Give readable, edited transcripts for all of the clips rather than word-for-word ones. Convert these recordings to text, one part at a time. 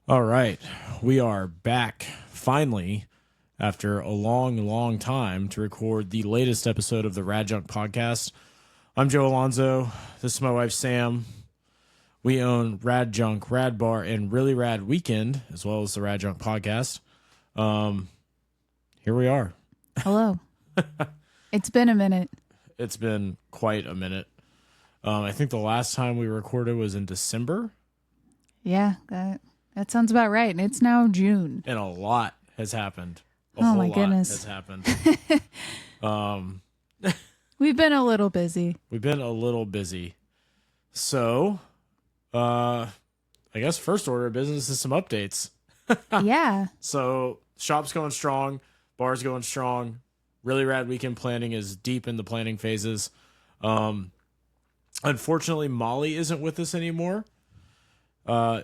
All right, we are back finally after a long, long time to record the latest episode of the RadJunk podcast. I'm Joe Alonzo. This is my wife, Sam. We own RadJunk, Rad Bar, and Really Rad Weekend, as well as the RadJunk podcast. Here we are. Hello. It's been a minute. It's been quite a minute. I think the last time we recorded was in December. Yeah, that sounds about right. And it's now June. And a lot has happened. Oh my goodness. Has happened. We've been a little busy. We've been a little busy. So, I guess first order of business is some updates. Yeah. So, shop's going strong, bar's going strong. Really Rad Weekend planning is deep in the planning phases. Unfortunately, Molly isn't with us anymore.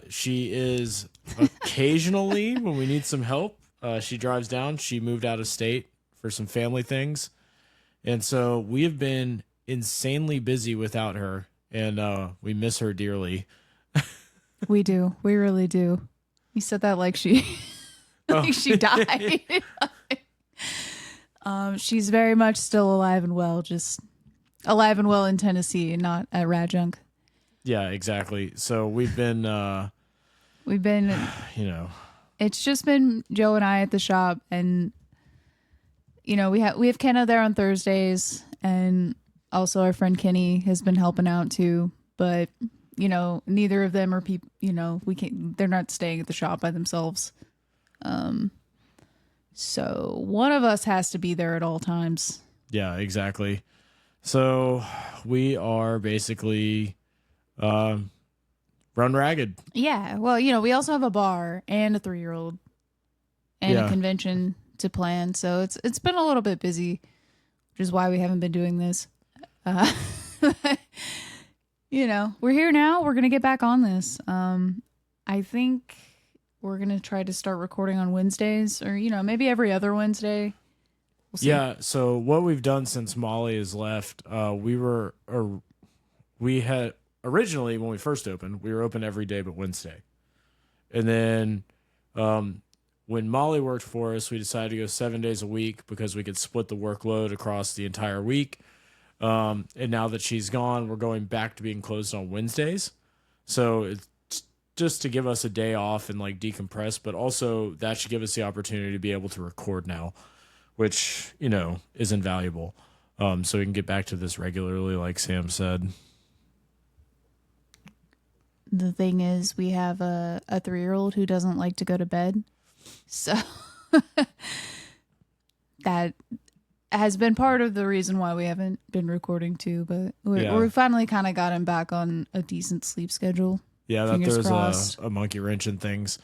She is occasionally when we need some help. She drives down. She moved out of state for some family things. And so we have been insanely busy without her, and we miss her dearly. We do. We really do. You said that like she she died. She's very much still alive and well, just alive and well in Tennessee, not at RadJunk. Yeah, exactly. So we've been, it's just been Joe and I at the shop, and we have Kenna there on Thursdays, and also our friend Kenny has been helping out too. But neither of them are people. They're not staying at the shop by themselves. So one of us has to be there at all times. Yeah, exactly. So we are basically run ragged. Yeah. Well, we also have a bar and a 3-year-old and a convention to plan. So it's been a little bit busy, which is why we haven't been doing this. We're here now. We're going to get back on this. I think we're going to try to start recording on Wednesdays or, maybe every other Wednesday. We'll see. Yeah. So what we've done since Molly has left, we had originally, when we first opened, we were open every day but Wednesday. And then when Molly worked for us, we decided to go 7 days a week because we could split the workload across the entire week. And now that she's gone, we're going back to being closed on Wednesdays. So it's just to give us a day off and decompress, but also that should give us the opportunity to be able to record now, which, is invaluable. So we can get back to this regularly, like Sam said. The thing is, we have a 3-year-old who doesn't like to go to bed. So that has been part of the reason why we haven't been recording too. But we finally kind of got him back on a decent sleep schedule. Yeah, that there's a monkey wrench in things.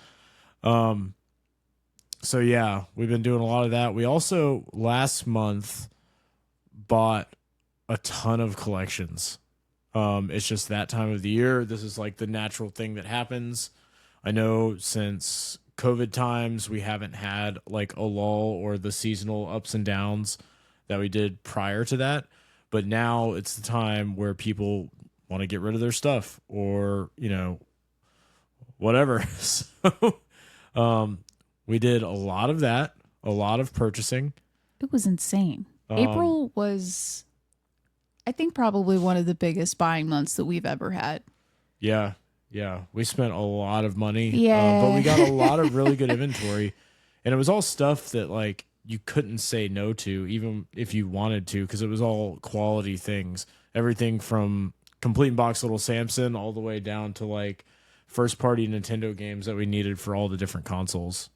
So yeah, we've been doing a lot of that. We also last month bought a ton of collections. It's just that time of the year. This is the natural thing that happens. I know since COVID times, we haven't had a lull or the seasonal ups and downs that we did prior to that. But now it's the time where people want to get rid of their stuff or, whatever. So, we did a lot of that, a lot of purchasing. It was insane. April was, I think, probably one of the biggest buying months that we've ever had. Yeah. Yeah. We spent a lot of money. Yeah. But we got a lot of really good inventory. And it was all stuff that you couldn't say no to, even if you wanted to, because it was all quality things. Everything from complete box Little Samson all the way down to first party Nintendo games that we needed for all the different consoles.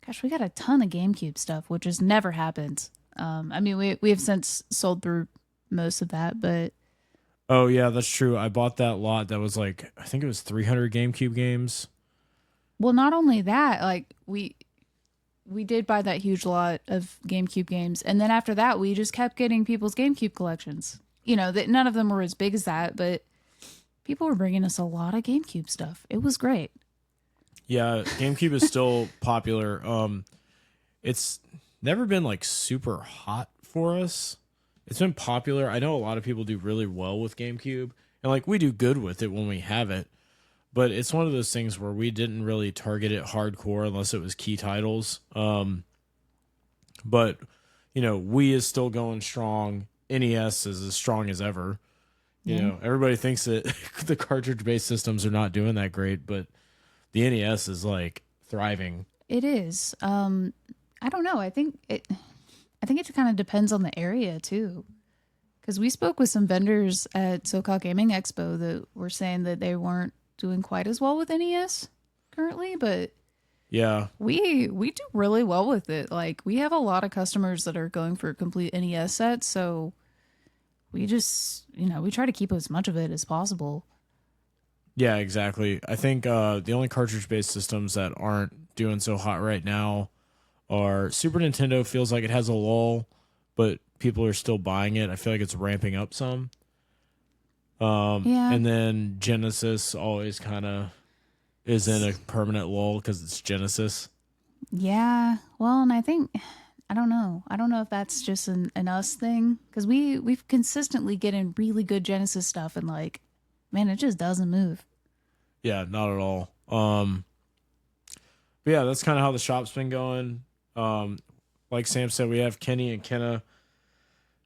Gosh, we got a ton of GameCube stuff, which has never happened. We have since sold through most of that, but oh yeah, that's true. I bought that lot that was I think it was 300 GameCube games. Well, not only that, we did buy that huge lot of GameCube games, and then after that, we just kept getting people's GameCube collections. That none of them were as big as that, but people were bringing us a lot of GameCube stuff. It was great. Yeah, GameCube is still popular. It's never been super hot for us. It's been popular. I know a lot of people do really well with GameCube, and we do good with it when we have it. but it's one of those things where we didn't really target it hardcore unless it was key titles. But Wii is still going strong. NES is as strong as ever. Everybody thinks that the cartridge-based systems are not doing that great, but the NES is like thriving. It is. I don't know. I think it kind of depends on the area too. Because we spoke with some vendors at SoCal Gaming Expo that were saying that they weren't doing quite as well with NES currently, but yeah, we do really well with it. Like, we have a lot of customers that are going for complete NES sets, so we just, we try to keep as much of it as possible. Yeah, exactly. I think the only cartridge-based systems that aren't doing so hot right now are Super Nintendo. Feels like it has a lull, but people are still buying it. I feel like it's ramping up some. Yeah. And then Genesis always kind of is in a permanent lull because it's Genesis. Yeah. Well, and I don't know. I don't know if that's just an us thing, because we've consistently getting really good Genesis stuff, and like, man, it just doesn't move. Yeah, not at all. But yeah, that's kind of how the shop's been going. Like Sam said, we have Kenny and Kenna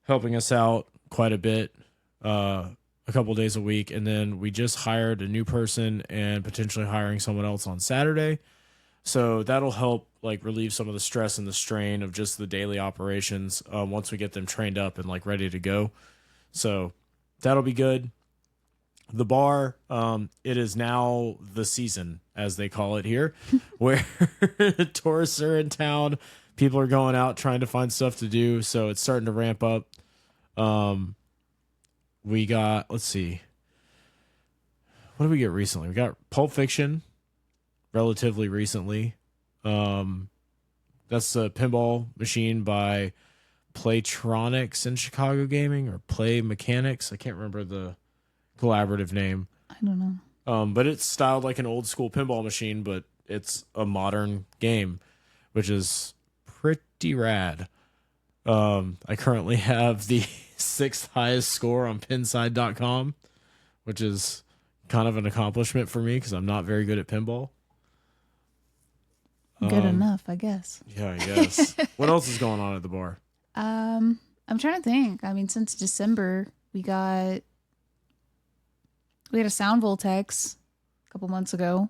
helping us out quite a bit, a couple days a week, and then we just hired a new person and potentially hiring someone else on Saturday. So that'll help like relieve some of the stress and the strain of just the daily operations once we get them trained up and like ready to go. So that'll be good. The bar, it is now the season, as they call it here, where tourists are in town. People are going out trying to find stuff to do. So it's starting to ramp up. We got, let's see. What did we get recently? We got Pulp Fiction relatively recently. That's a pinball machine by Playtronics in Chicago Gaming, or Play Mechanics. I can't remember the collaborative name. I don't know. But it's styled like an old school pinball machine, but it's a modern game, which is pretty rad. I currently have the 6th highest score on pinside.com, which is kind of an accomplishment for me because I'm not very good at pinball. Good enough, I guess. Yeah, I guess. What else is going on at the bar? I'm trying to think. I mean, since December, we had a Sound Voltex a couple months ago.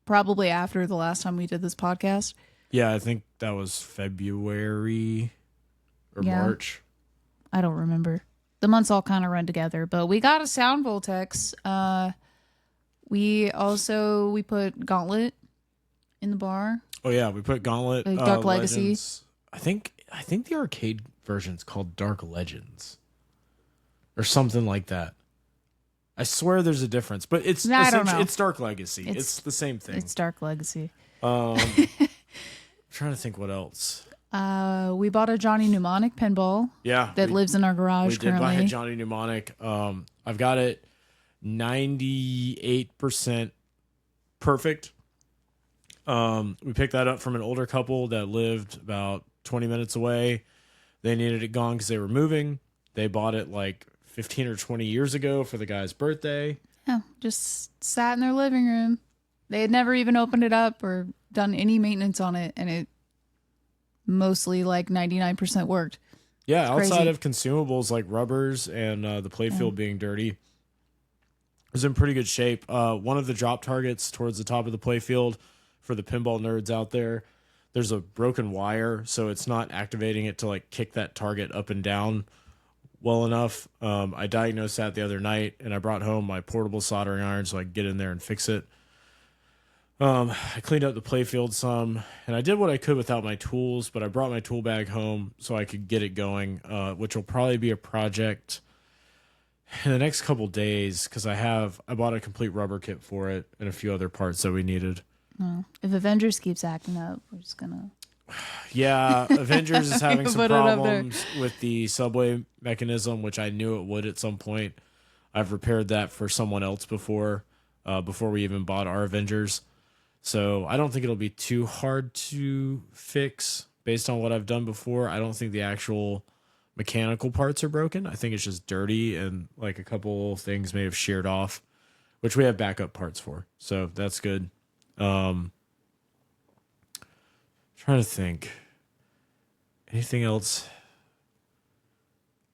Probably after the last time we did this podcast. Yeah, I think that was February or March. I don't remember. The months all kind of run together, but we got a Sound Voltex. We put Gauntlet in the bar. Oh yeah, we put Gauntlet, Dark Legacy. Legends. I think the arcade version's called Dark Legends or something like that. I swear there's a difference, but it's I don't know. It's Dark Legacy. It's the same thing. It's Dark Legacy. I'm trying to think what else. We bought a Johnny Mnemonic pinball. Yeah, that lives in our garage currently. We did buy a Johnny Mnemonic. I've got it 98% perfect. We picked that up from an older couple that lived about 20 minutes away. They needed it gone because they were moving. They bought it like 15 or 20 years ago for the guy's birthday. Yeah, just sat in their living room. They had never even opened it up or done any maintenance on it, and it mostly like 99% worked. Yeah, outside of consumables like rubbers and the playfield being dirty, it was in pretty good shape. One of the drop targets towards the top of the playfield, for the pinball nerds out there, there's a broken wire, so it's not activating it to like kick that target up and down well enough. I diagnosed that the other night, and I brought home my portable soldering iron so I could get in there and fix it. I cleaned up the playfield some, and I did what I could without my tools, but I brought my tool bag home so I could get it going, which will probably be a project in the next couple days because I bought a complete rubber kit for it and a few other parts that we needed. If Avengers keeps acting up, we're just gonna. Yeah, Avengers is having some problems with the subway mechanism, which I knew it would at some point. I've repaired that for someone else before we even bought our Avengers. So I don't think it'll be too hard to fix based on what I've done before. I don't think the actual mechanical parts are broken. I think it's just dirty and like a couple things may have sheared off which we have backup parts for. So that's good. Trying to think. Anything else?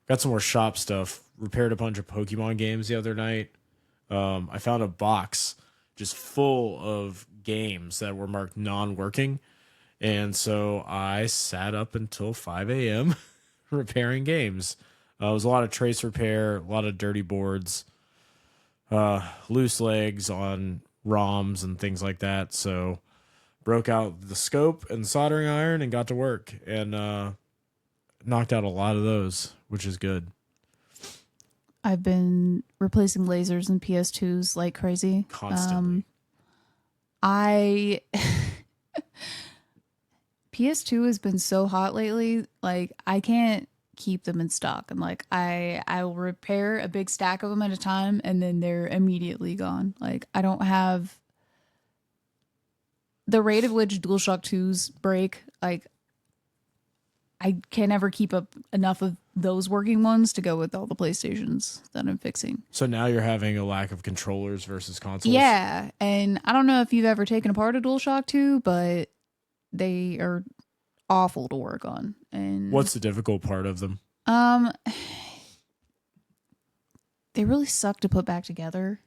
Got some more shop stuff. Repaired a bunch of Pokemon games the other night. I found a box just full of games that were marked non-working. And so I sat up until 5 a.m. repairing games. It was a lot of trace repair, a lot of dirty boards, loose legs on ROMs and things like that. So broke out the scope and soldering iron and got to work and knocked out a lot of those, which is good. I've been replacing lasers and PS2s like crazy. Constantly. PS2 has been so hot lately, like I can't keep them in stock. And like I will repair a big stack of them at a time and then they're immediately gone. Like I don't have the rate at which DualShock 2s break, like I can never keep up enough of those working ones to go with all the PlayStations that I'm fixing. So now you're having a lack of controllers versus consoles? Yeah, and I don't know if you've ever taken apart a DualShock 2, but they are awful to work on. And what's the difficult part of them? They really suck to put back together,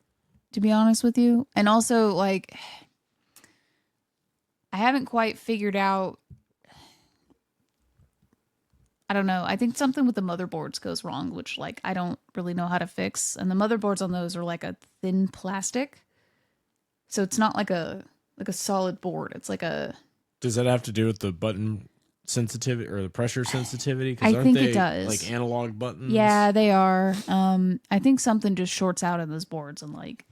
to be honest with you. And also, like, I haven't quite figured out, I don't know. I think something with the motherboards goes wrong, which like I don't really know how to fix. And the motherboards on those are like a thin plastic. So it's not like a solid board. It's like a... Does that have to do with the button sensitivity or the pressure sensitivity? I think it does. Like analog buttons? Yeah, they are. I think something just shorts out in those boards. And like,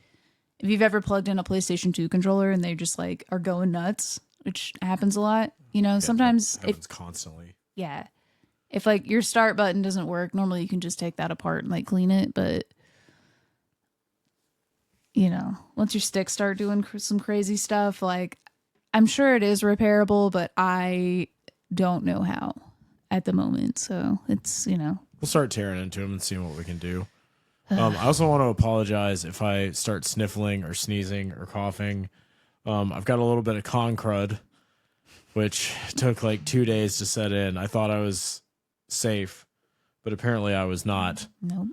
if you've ever plugged in a PlayStation 2 controller and they just like are going nuts, which happens a lot, you know, sometimes it happens constantly. Yeah. If like your start button doesn't work, normally you can just take that apart and like clean it. But you know, once your sticks start doing some crazy stuff, like I'm sure it is repairable, but I don't know how at the moment. So it's, you know, we'll start tearing into them and seeing what we can do. I also want to apologize if I start sniffling or sneezing or coughing. I've got a little bit of con crud, which took like 2 days to set in. I thought I was safe, but apparently I was not. Nope.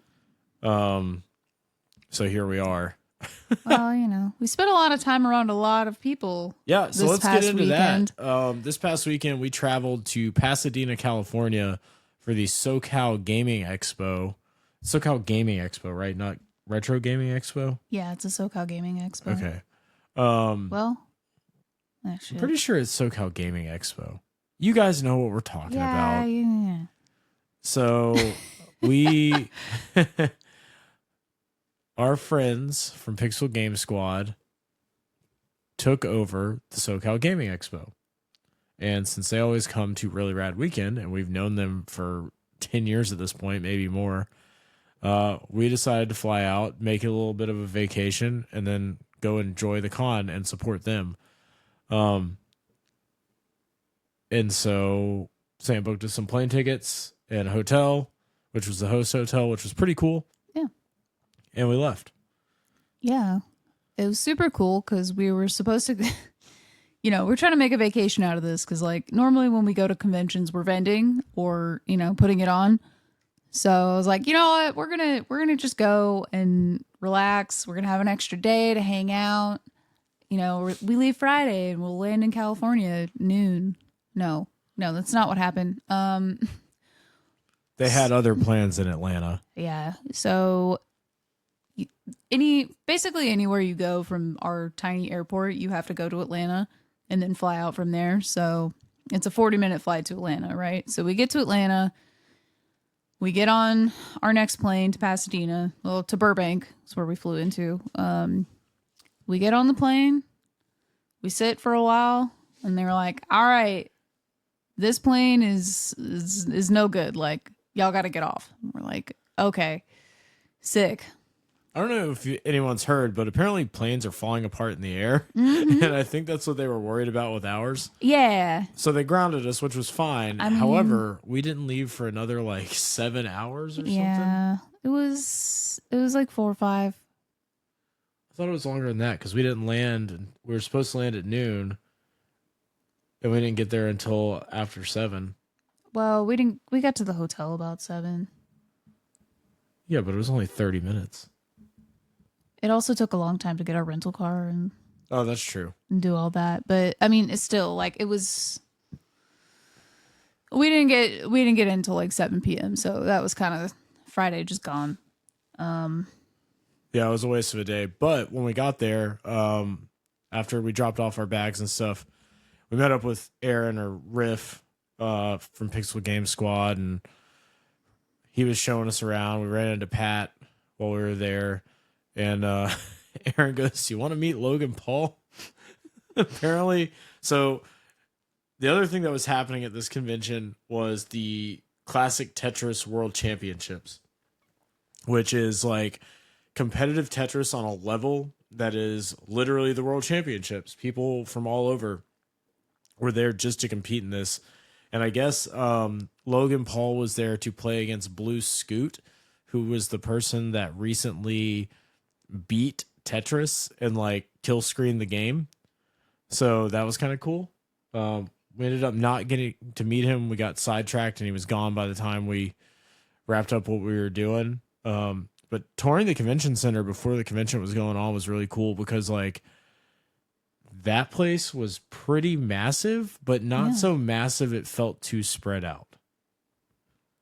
So here we are. Well, you know, we spent a lot of time around a lot of people. Yeah, so let's get into weekend. that. This past weekend, we traveled to Pasadena, California for the SoCal Gaming Expo. SoCal Gaming Expo, right? Not Retro Gaming Expo? Yeah, it's a SoCal Gaming Expo. Okay. Well, I'm pretty sure it's SoCal Gaming Expo. You guys know what we're talking about. Yeah. So we... Our friends from Pixel Game Squad took over the SoCal Gaming Expo. And since they always come to Really Rad Weekend, and we've known them for 10 years at this point, maybe more, we decided to fly out, make it a little bit of a vacation, and then go enjoy the con and support them. And so Sam booked us some plane tickets and a hotel, which was the host hotel, which was pretty cool. And we left. Yeah. It was super cool because we were supposed to, you know, we're trying to make a vacation out of this because, like, normally when we go to conventions, we're vending or, you know, putting it on. So I was like, you know what? We're gonna just go and relax. We're going to have an extra day to hang out. You know, we leave Friday and we'll land in California at noon. No, that's not what happened. They had other plans in Atlanta. Yeah. So... basically anywhere you go from our tiny airport, you have to go to Atlanta and then fly out from there. So it's a 40-minute flight to Atlanta, right? So we get to Atlanta, we get on our next plane to Pasadena, well, to Burbank. That's where we flew into. We get on the plane, we sit for a while, and they're like, "All right, this plane is no good. Like, y'all got to get off." And we're like, "Okay, sick." I don't know if anyone's heard, but apparently planes are falling apart in the air. Mm-hmm. And I think that's what they were worried about with ours. Yeah. So they grounded us, which was fine. However, we didn't leave for another like 7 hours or something. Yeah. It was like 4 or 5. thought it was longer than that because we didn't land. We were supposed to land at noon, and we didn't get there until after 7. Well, we didn't. We got to the hotel about 7. Yeah, but it was only 30 minutes. It also took a long time to get our rental car and Oh, that's true. do all that. But I mean, it's still like it was. We didn't get in until like 7 p.m. So that was kind of Friday just gone. Yeah, it was a waste of a day. But when we got there, after we dropped off our bags and stuff, we met up with Aaron or Riff from Pixel Game Squad, and he was showing us around. We ran into Pat while we were there, and Aaron goes, "You want to meet Logan Paul?" Apparently. So the other thing that was happening at this convention was the Classic Tetris World Championships, which is like competitive Tetris on a level that is literally the World Championships. People from all over were there just to compete in this. And I guess Logan Paul was there to play against Blue Scoot, who was the person that recently beat Tetris and like kill screen the game. So that was kind of cool. We ended up not getting to meet him. We got sidetracked and he was gone by the time we wrapped up what we were doing. But touring the convention center before the convention was going on was really cool because like that place was pretty massive, but not so massive it felt too spread out.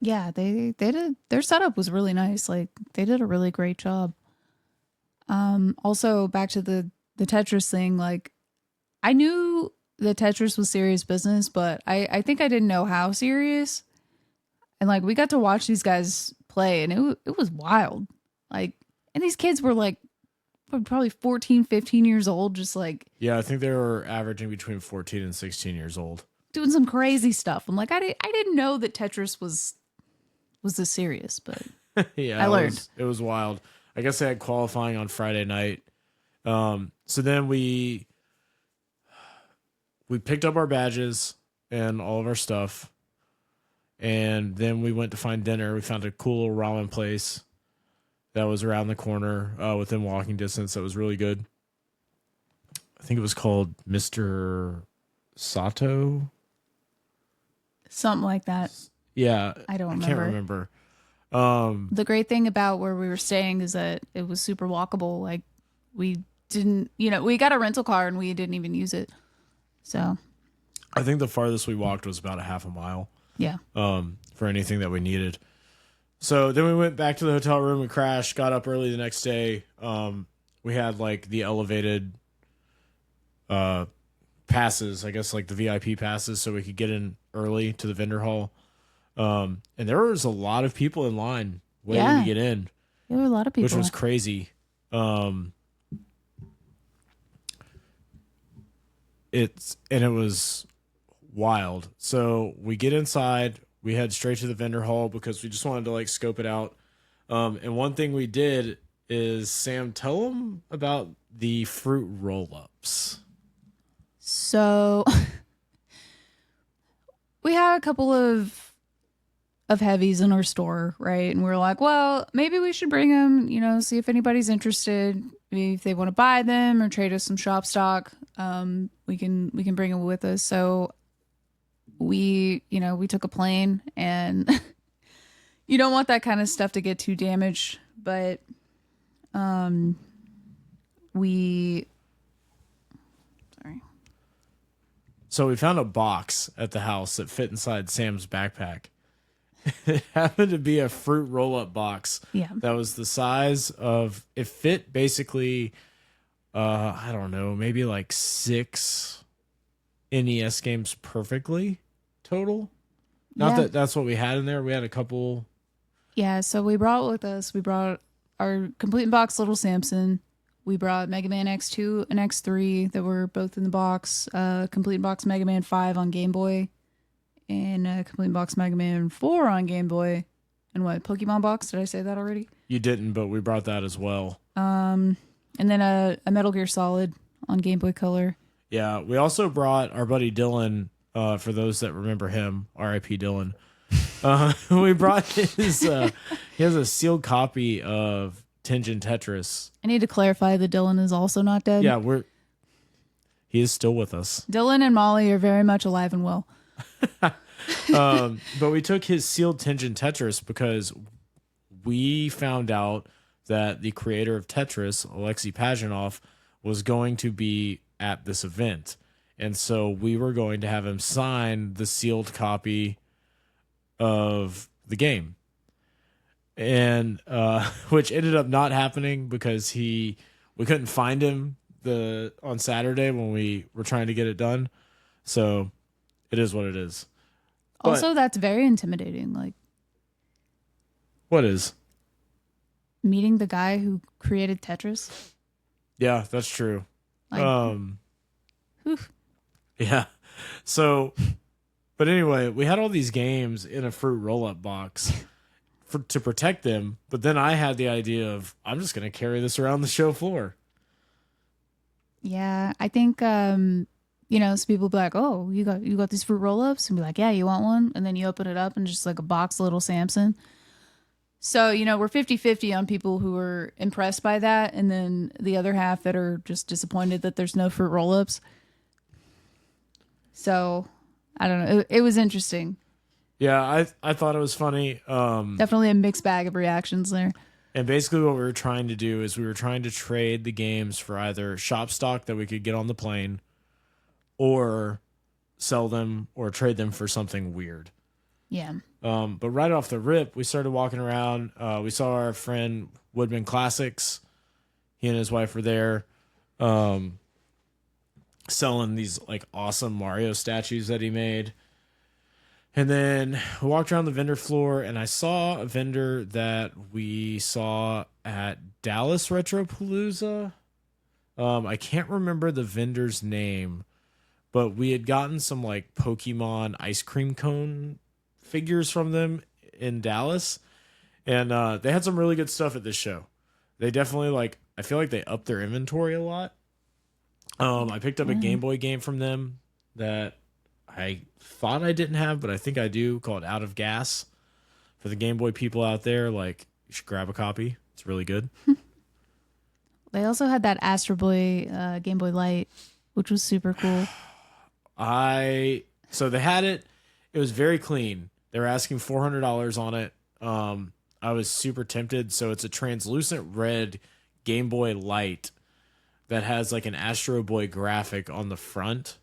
Yeah, they did. Their setup was really nice. Like they did a really great job. Also back to the Tetris thing, like I knew that Tetris was serious business, but I think I didn't know how serious. And like we got to watch these guys play and it was wild. Like, and these kids were like probably 14, 15 years old, just like. Yeah, I think they were averaging between 14 and 16 years old. Doing some crazy stuff. I'm like, I didn't know that Tetris was this serious, but yeah, I learned. It was wild. I guess they had qualifying on Friday night. So then we picked up our badges and all of our stuff. And then we went to find dinner. We found a cool little ramen place that was around the corner within walking distance. That was really good. I think it was called Mr. Sato. Something like that. Yeah. I don't remember. I can't remember. The great thing about where we were staying is that it was super walkable. Like we didn't, we got a rental car and we didn't even use it. So I think the farthest we walked was about a half a mile. Yeah. For anything that we needed. So then we went back to the hotel room and crashed, got up early the next day. We had like the elevated passes, I guess like the VIP passes, so we could get in early to the vendor hall. And there was a lot of people in line waiting to get in. There were a lot of people. Which was crazy. It was wild. So we get inside, we head straight to the vendor hall because we just wanted to like scope it out. And one thing we did is, Sam, tell them about the fruit roll-ups. So we had a couple of heavies in our store, right? And we were like, well, maybe we should bring them, see if anybody's interested. Maybe if they want to buy them or trade us some shop stock, we can bring them with us. So we took a plane, and you don't want that kind of stuff to get too damaged, but So we found a box at the house that fit inside Sam's backpack. It happened to be a fruit roll-up box. Yeah. That was the size of, it fit basically, I don't know, maybe like 6 NES games perfectly total. Not that that's what we had in there. We had a couple. Yeah, so we brought with us, our complete box Little Samson. We brought Mega Man X2 and X3 that were both in the box. Complete box Mega Man 5 on Game Boy. And a complete box Mega Man 4 on Game Boy. And what, Pokemon box? Did I say that already? You didn't, but we brought that as well. And then a Metal Gear Solid on Game Boy Color. Yeah, we also brought our buddy Dylan, for those that remember him, R.I.P. Dylan. We brought his, he has a sealed copy of Tengen Tetris. I need to clarify that Dylan is also not dead. Yeah, he is still with us. Dylan and Molly are very much alive and well. But we took his sealed Tengen Tetris because we found out that the creator of Tetris, Alexei Pajitnov, was going to be at this event. And so we were going to have him sign the sealed copy of the game. And which ended up not happening because we couldn't find him on Saturday when we were trying to get it done. So it is what it is. Also, that's very intimidating. Like, what is? Meeting the guy who created Tetris. Yeah, that's true. Like, yeah. So, but anyway, we had all these games in a fruit roll-up box to protect them. But then I had the idea of, I'm just going to carry this around the show floor. Yeah, I think, some people be like, oh, you got these fruit roll-ups? And be like, yeah, you want one? And then you open it up and just like a box of little Samson. So, we're 50-50 on people who are impressed by that. And then the other half that are just disappointed that there's no fruit roll-ups. So, I don't know. It was interesting. Yeah, I thought it was funny. Definitely a mixed bag of reactions there. And basically what we were trying to do is we were trying to trade the games for either shop stock that we could get on the plane or sell them or trade them for something weird. Yeah. But right off the rip, we started walking around. We saw our friend Woodman Classics. He and his wife were there selling these like awesome Mario statues that he made. And then we walked around the vendor floor, and I saw a vendor that we saw at Dallas Retropalooza. I can't remember the vendor's name, but we had gotten some like Pokemon ice cream cone figures from them in Dallas, and they had some really good stuff at this show. They definitely I feel like they upped their inventory a lot. I picked up a Game Boy game from them that I thought I didn't have, but I think I do, called Out of Gas. For the Game Boy people out there, you should grab a copy. It's really good. They also had that Astro Boy Game Boy Light, which was super cool. So they had it. It was very clean. They were asking $400 on it. I was super tempted. So it's a translucent red Game Boy Light that has like an Astro Boy graphic on the front.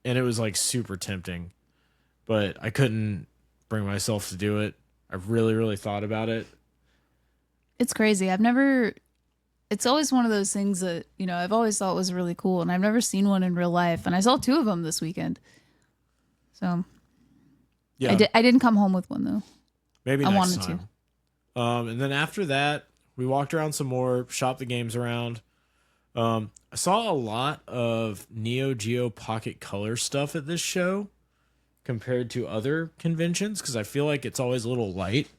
And it was super tempting, but I couldn't bring myself to do it. I really, really thought about it. It's crazy. It's always one of those things that, I've always thought was really cool, and I've never seen one in real life. And I saw 2 of them this weekend. So yeah, I didn't come home with one though. Maybe I next wanted time. And then after that, we walked around some more, shopped the games around. I saw a lot of Neo Geo Pocket Color stuff at this show compared to other conventions, because I feel like it's always a little light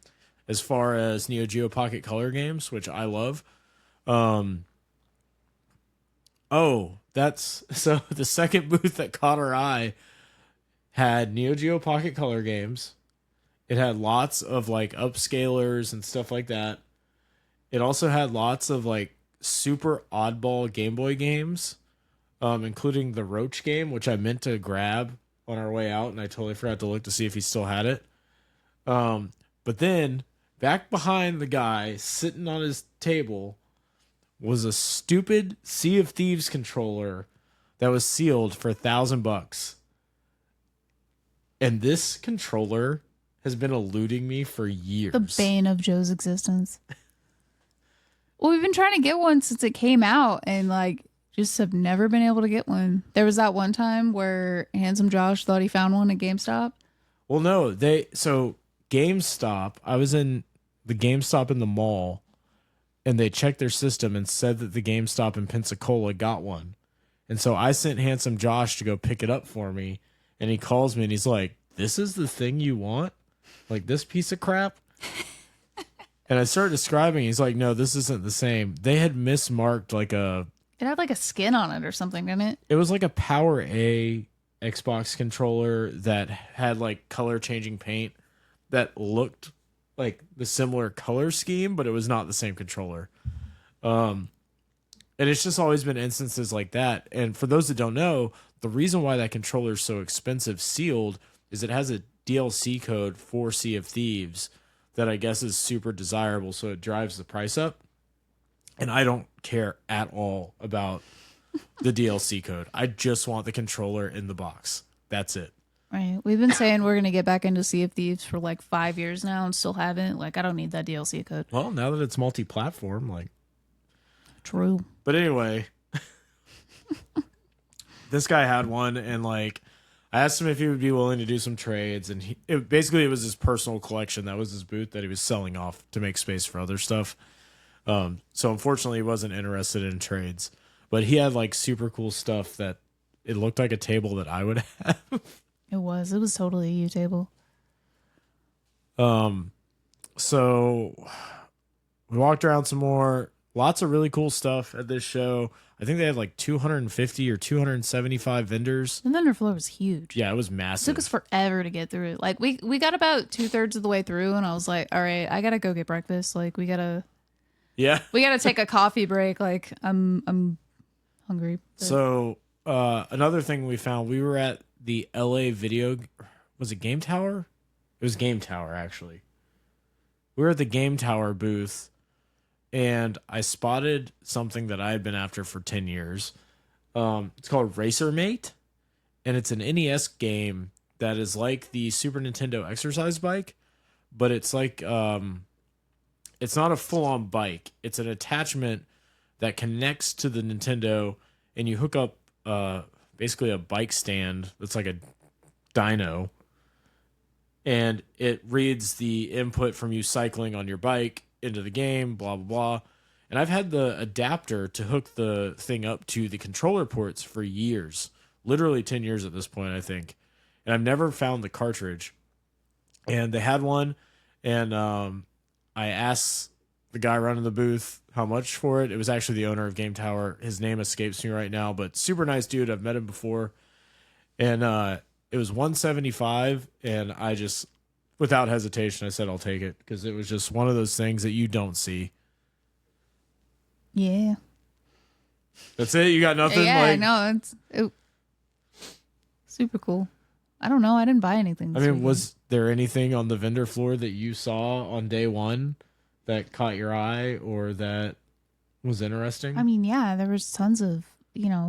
as far as Neo Geo Pocket Color games, which I love. So the second booth that caught our eye had Neo Geo Pocket Color games. It had lots of upscalers and stuff like that. It also had lots of super oddball Game Boy games, including the Roach game, which I meant to grab on our way out, and I totally forgot to look to see if he still had it. But then back behind the guy sitting on his table was a stupid Sea of Thieves controller that was sealed for $1,000. And this controller has been eluding me for years. The bane of Joe's existence. Well, we've been trying to get one since it came out, and just have never been able to get one. There was that one time where Handsome Josh thought he found one at GameStop. Well, no, GameStop, I was in the GameStop in the mall, and they checked their system and said that the GameStop in Pensacola got one. And so I sent Handsome Josh to go pick it up for me, and he calls me and he's like, "This is the thing you want? This piece of crap?" And I started describing. He's like, "No, this isn't the same." They had mismarked It had a skin on it or something, didn't it? It was like a Power A Xbox controller that had color changing paint that looked like the similar color scheme, but it was not the same controller. And it's just always been instances like that. And for those that don't know, the reason why that controller is so expensive sealed is it has a DLC code for Sea of Thieves that I guess is super desirable, so it drives the price up. And I don't care at all about the DLC code. I just want the controller in the box. That's it. Right. We've been saying we're going to get back into Sea of Thieves for like 5 years now and still haven't. Like, I don't need that DLC code. Well, now that it's multi-platform, like... True. But anyway, this guy had one, and like, I asked him if he would be willing to do some trades, and it was his personal collection. That was his booth that he was selling off to make space for other stuff. So unfortunately, he wasn't interested in trades, but he had like super cool stuff that it looked like a table that I would have. It was totally a U table. So we walked around some more. Lots of really cool stuff at this show. I think they had like 250 or 275 vendors. The vendor floor was huge. Yeah, it was It massive. took us forever to get through it. Like we got about 2/3 of the way through, and I was like, "All right, I gotta go get breakfast. Like we gotta take a coffee break. Like I'm hungry." So another thing we found, we were at the LA was it Game Tower? It was Game Tower actually. We were at the Game Tower booth. And I spotted something that I had been after for 10 years. It's called Racer Mate. And it's an NES game that is like the Super Nintendo exercise bike. But it's like, it's not a full-on bike. It's an attachment that connects to the Nintendo. And you hook up basically a bike stand that's like a dyno. And it reads the input from you cycling on your bike into the game, blah blah blah. And I've had the adapter to hook the thing up to the controller ports for years, literally 10 years at this point, I think. And I've never found the cartridge. And they had one, and I asked the guy running the booth how much for it. It was actually the owner of Game Tower. His name escapes me right now, but super nice dude. I've met him before. And it was $175, and I just, without hesitation, I said I'll take it because it was just one of those things that you don't see. Yeah. That's it? You got nothing? Yeah, no, it's super cool. I don't know. I didn't buy anything. I mean, was there anything on the vendor floor that you saw on day one that caught your eye or that was interesting? I mean, yeah, there was tons of,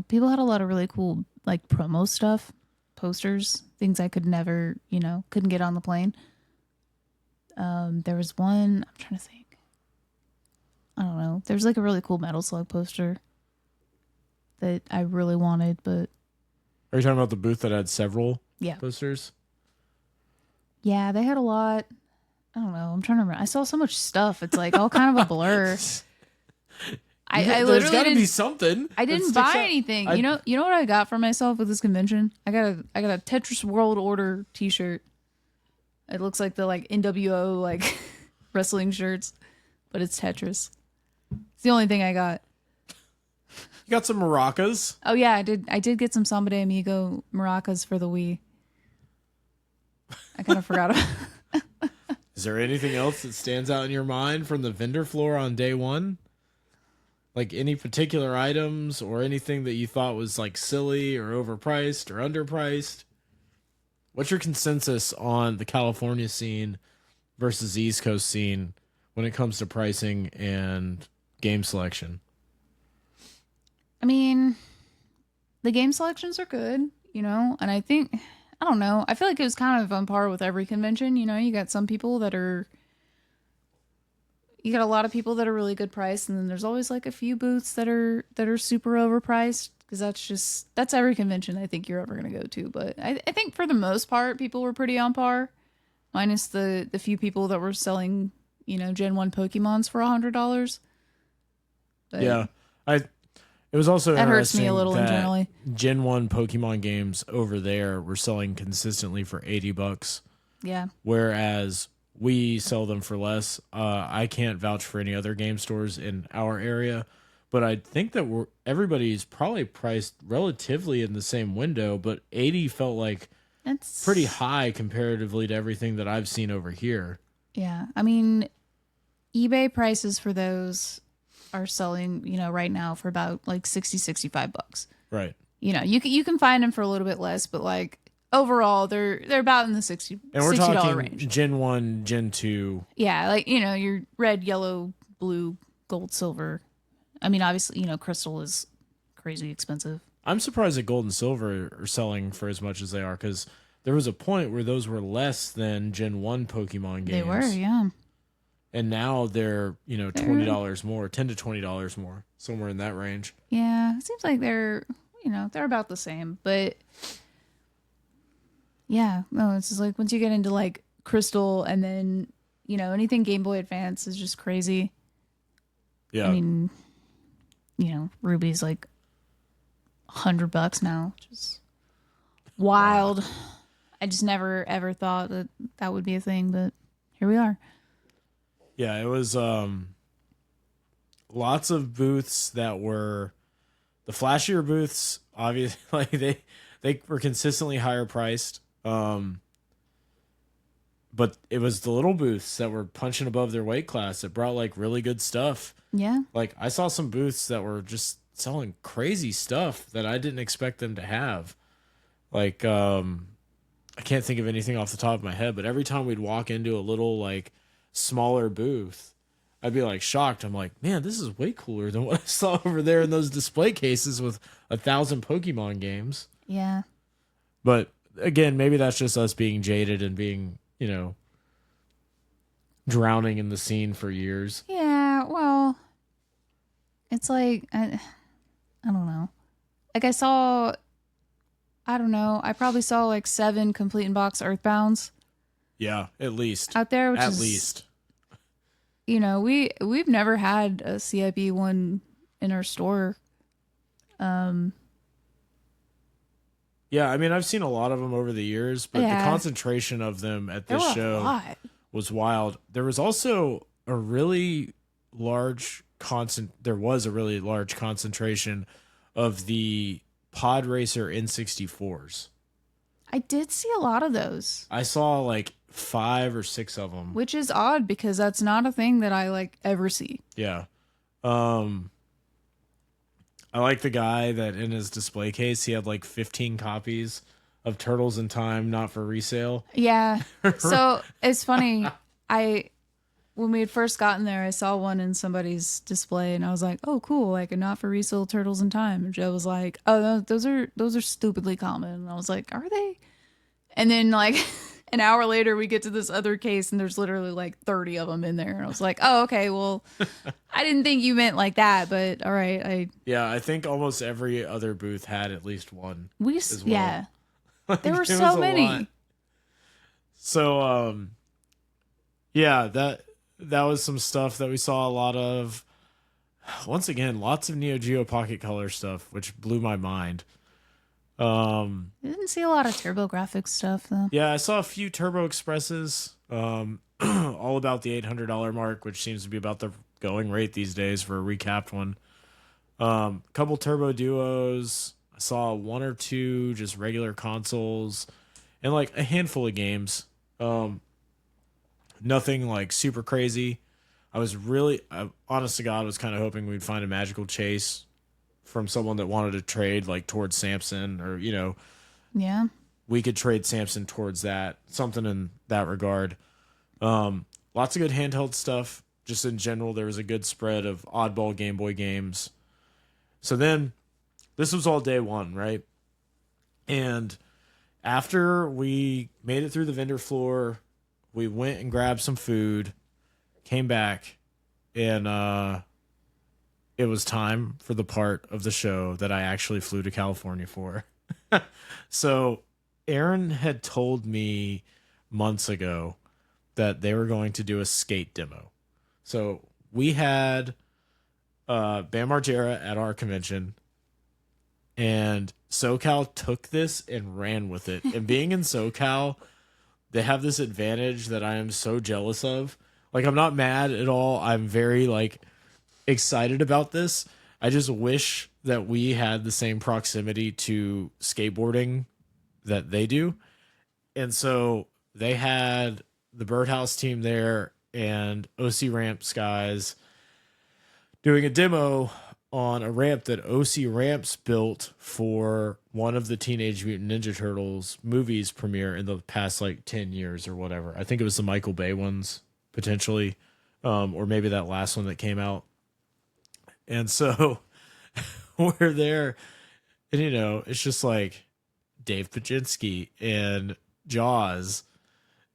people had a lot of really cool, like, promo stuff, posters, things I could never, couldn't get on the plane. There was one, I'm trying to think. I don't know. There's like a really cool Metal Slug poster that I really wanted, but. Are you talking about the booth that had several posters? Yeah, they had a lot. I don't know. I'm trying to remember. I saw so much stuff. It's like all kind of a blur. I There's literally got to be something. I didn't buy anything. You know what I got for myself with this convention? I got a Tetris World Order T-shirt. It looks like the like NWO like wrestling shirts, but it's Tetris. It's the only thing I got. You got some maracas. Oh yeah, I did get some Samba de Amigo maracas for the Wii. I kind of forgot about. Is there anything else that stands out in your mind from the vendor floor on day one? Like any particular items or anything that you thought was like silly or overpriced or underpriced? What's your consensus on the California scene versus the East Coast scene when it comes to pricing and game selection? I mean, the game selections are good, and I think, I don't know, I feel like it was kind of on par with every convention. You got some people you got a lot of people that are really good priced, and then there's always like a few booths that are super overpriced, because that's every convention I think you're ever going to go to. But I think for the most part, people were pretty on par, minus the few people that were selling, Gen 1 Pokemons for $100. But yeah, it was also that hurts me a interesting little that internally. Gen 1 Pokemon games over there were selling consistently for $80. Yeah. Whereas we sell them for less. I can't vouch for any other game stores in our area, but I think that everybody's probably priced relatively in the same window, but 80 felt like It's pretty high comparatively to everything that I've seen over here. Yeah. I mean, eBay prices for those are selling, right now for about like 65 bucks. Right. You can find them for a little bit less, but like overall they're about in the And we're $60 talking range. Gen 1, Gen 2. Yeah, like, your red, yellow, blue, gold, silver. I mean, obviously, crystal is crazy expensive. I'm surprised that gold and silver are selling for as much as they are, because there was a point where those were less than Gen 1 Pokemon games. They were, yeah. And now they're, $20 more, $10 to $20 more, somewhere in that range. Yeah, it seems like they're about the same, but yeah, no, it's just like once you get into like crystal and then, anything Game Boy Advance is just crazy. Yeah. I mean, Ruby's like $100 now, which is wild. Wow. I just never ever thought that would be a thing, but here we are. Yeah, it was lots of booths that were the flashier booths. Obviously, like they were consistently higher priced. But it was the little booths that were punching above their weight class that brought like really good stuff. Yeah. Like I saw some booths that were just selling crazy stuff that I didn't expect them to have. Like I can't think of anything off the top of my head, but every time we'd walk into a little like smaller booth, I'd be like shocked. I'm like, man, this is way cooler than what I saw over there in those display cases with 1,000 Pokemon games. Yeah. But again, maybe that's just us being jaded and being, drowning in the scene for years. Yeah, well, it's like, I don't know. Like I don't know. I probably saw like 7 complete in box Earthbounds. Yeah, at least. Out there, which at is, least. We've never had a CIB one in our store. Yeah, I mean, I've seen a lot of them over the years, but the concentration of them at this show was wild. There was also a really large concentration of the Pod Racer N64s. I did see a lot of those. I saw like 5 or 6 of them. Which is odd because that's not a thing that I like ever see. Yeah. I like the guy that in his display case, he had like 15 copies of Turtles in Time, not for resale. Yeah. So it's funny. When we had first gotten there, I saw one in somebody's display and I was like, oh, cool. Like a not for resale Turtles in Time. And Joe was like, oh, those are stupidly common. And I was like, are they? And then like an hour later, we get to this other case and there's literally like 30 of them in there. And I was like, oh, okay, well, I didn't think you meant like that, but all right. Yeah, I think almost every other booth had at least one. Yeah. Like, there were so many. Lot. So, yeah, that was some stuff that we saw a lot of. Once again, lots of Neo Geo Pocket Color stuff, which blew my mind. I didn't see a lot of TurboGrafx stuff though. Yeah, I saw a few Turbo Expresses, all about the $800 mark, which seems to be about the going rate these days for a recapped one. Couple Turbo Duos. I saw 1 or 2 just regular consoles, and like a handful of games. Nothing like super crazy. I was really, honest to God, was kind of hoping we'd find a Magical Chase from someone that wanted to trade like towards Samson, or yeah, we could trade Samson towards that, something in that regard. Lots of good handheld stuff. Just in general, there was a good spread of oddball Game Boy games. So then, this was all day one, right? And after we made it through the vendor floor, we went and grabbed some food, came back, and it was time for the part of the show that I actually flew to California for. So Aaron had told me months ago that they were going to do a skate demo. So we had Bam Margera at our convention, and SoCal took this and ran with it. And being in SoCal, they have this advantage that I am so jealous of. Like, I'm not mad at all. I'm very like excited about this. I just wish that we had the same proximity to skateboarding that they do. And so they had the Birdhouse team there and OC Ramps guys doing a demo on a ramp that OC Ramps built for one of the Teenage Mutant Ninja Turtles movies premiere in the past like 10 years or whatever. I think it was the Michael Bay ones potentially, or maybe that last one that came out. And so we're there, and you know, it's just like Dave Pajinski and Jaws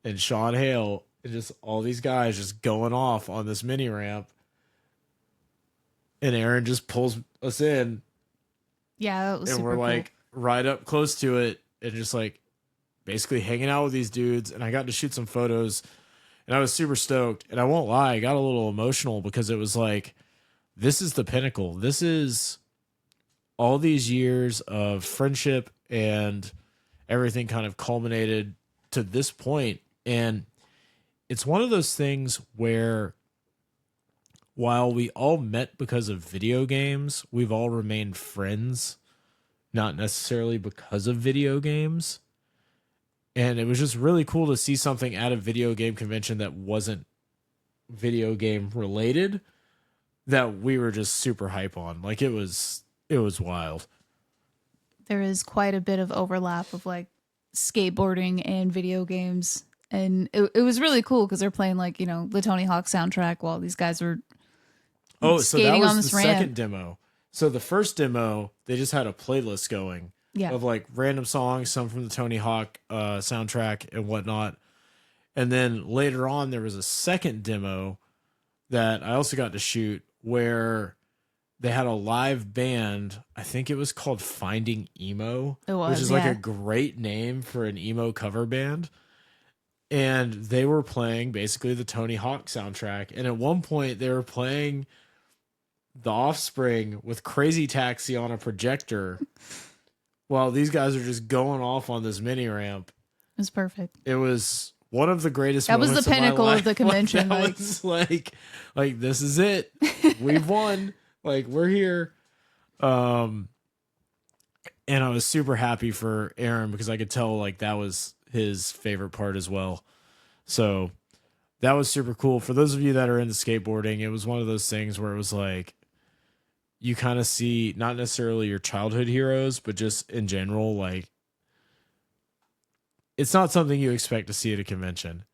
and Sean Hale and just all these guys just going off on this mini ramp. And Aaron just pulls us in. Yeah, that was and super we're cool. like right up close to it and just like basically hanging out with these dudes. And I got to shoot some photos and I was super stoked. And I won't lie, I got a little emotional because it was like, this is the pinnacle. This is all these years of friendship and everything kind of culminated to this point. And it's one of those things where while we all met because of video games, we've all remained friends, not necessarily because of video games. And it was just really cool to see something at a video game convention that wasn't video game related that we were just super hype on. Like it was wild. There is quite a bit of overlap of like skateboarding and video games. And it was really cool because they're playing like, you know, the Tony Hawk soundtrack while these guys were so that skating was on this the ramp. second demo. So the first demo, they just had a playlist going of like random songs, some from the Tony Hawk soundtrack and whatnot. And then later on, there was a second demo that I also got to shoot where they had a live band. I think it was called Finding Emo, which is like a great name for an emo cover band. And they were playing basically the Tony Hawk soundtrack. And at one point, they were playing The Offspring with Crazy Taxi on a projector while these guys are just going off on this mini ramp. It was perfect. It was one of the greatest That was moments the pinnacle of, of the convention. That was like this is it. We've won. Like we're here. And I was super happy for Aaron because I could tell like that was his favorite part as well. So that was super cool. For those of you that are into skateboarding, it was one of those things where it was like you kind of see not necessarily your childhood heroes, but just in general, like it's not something you expect to see at a convention.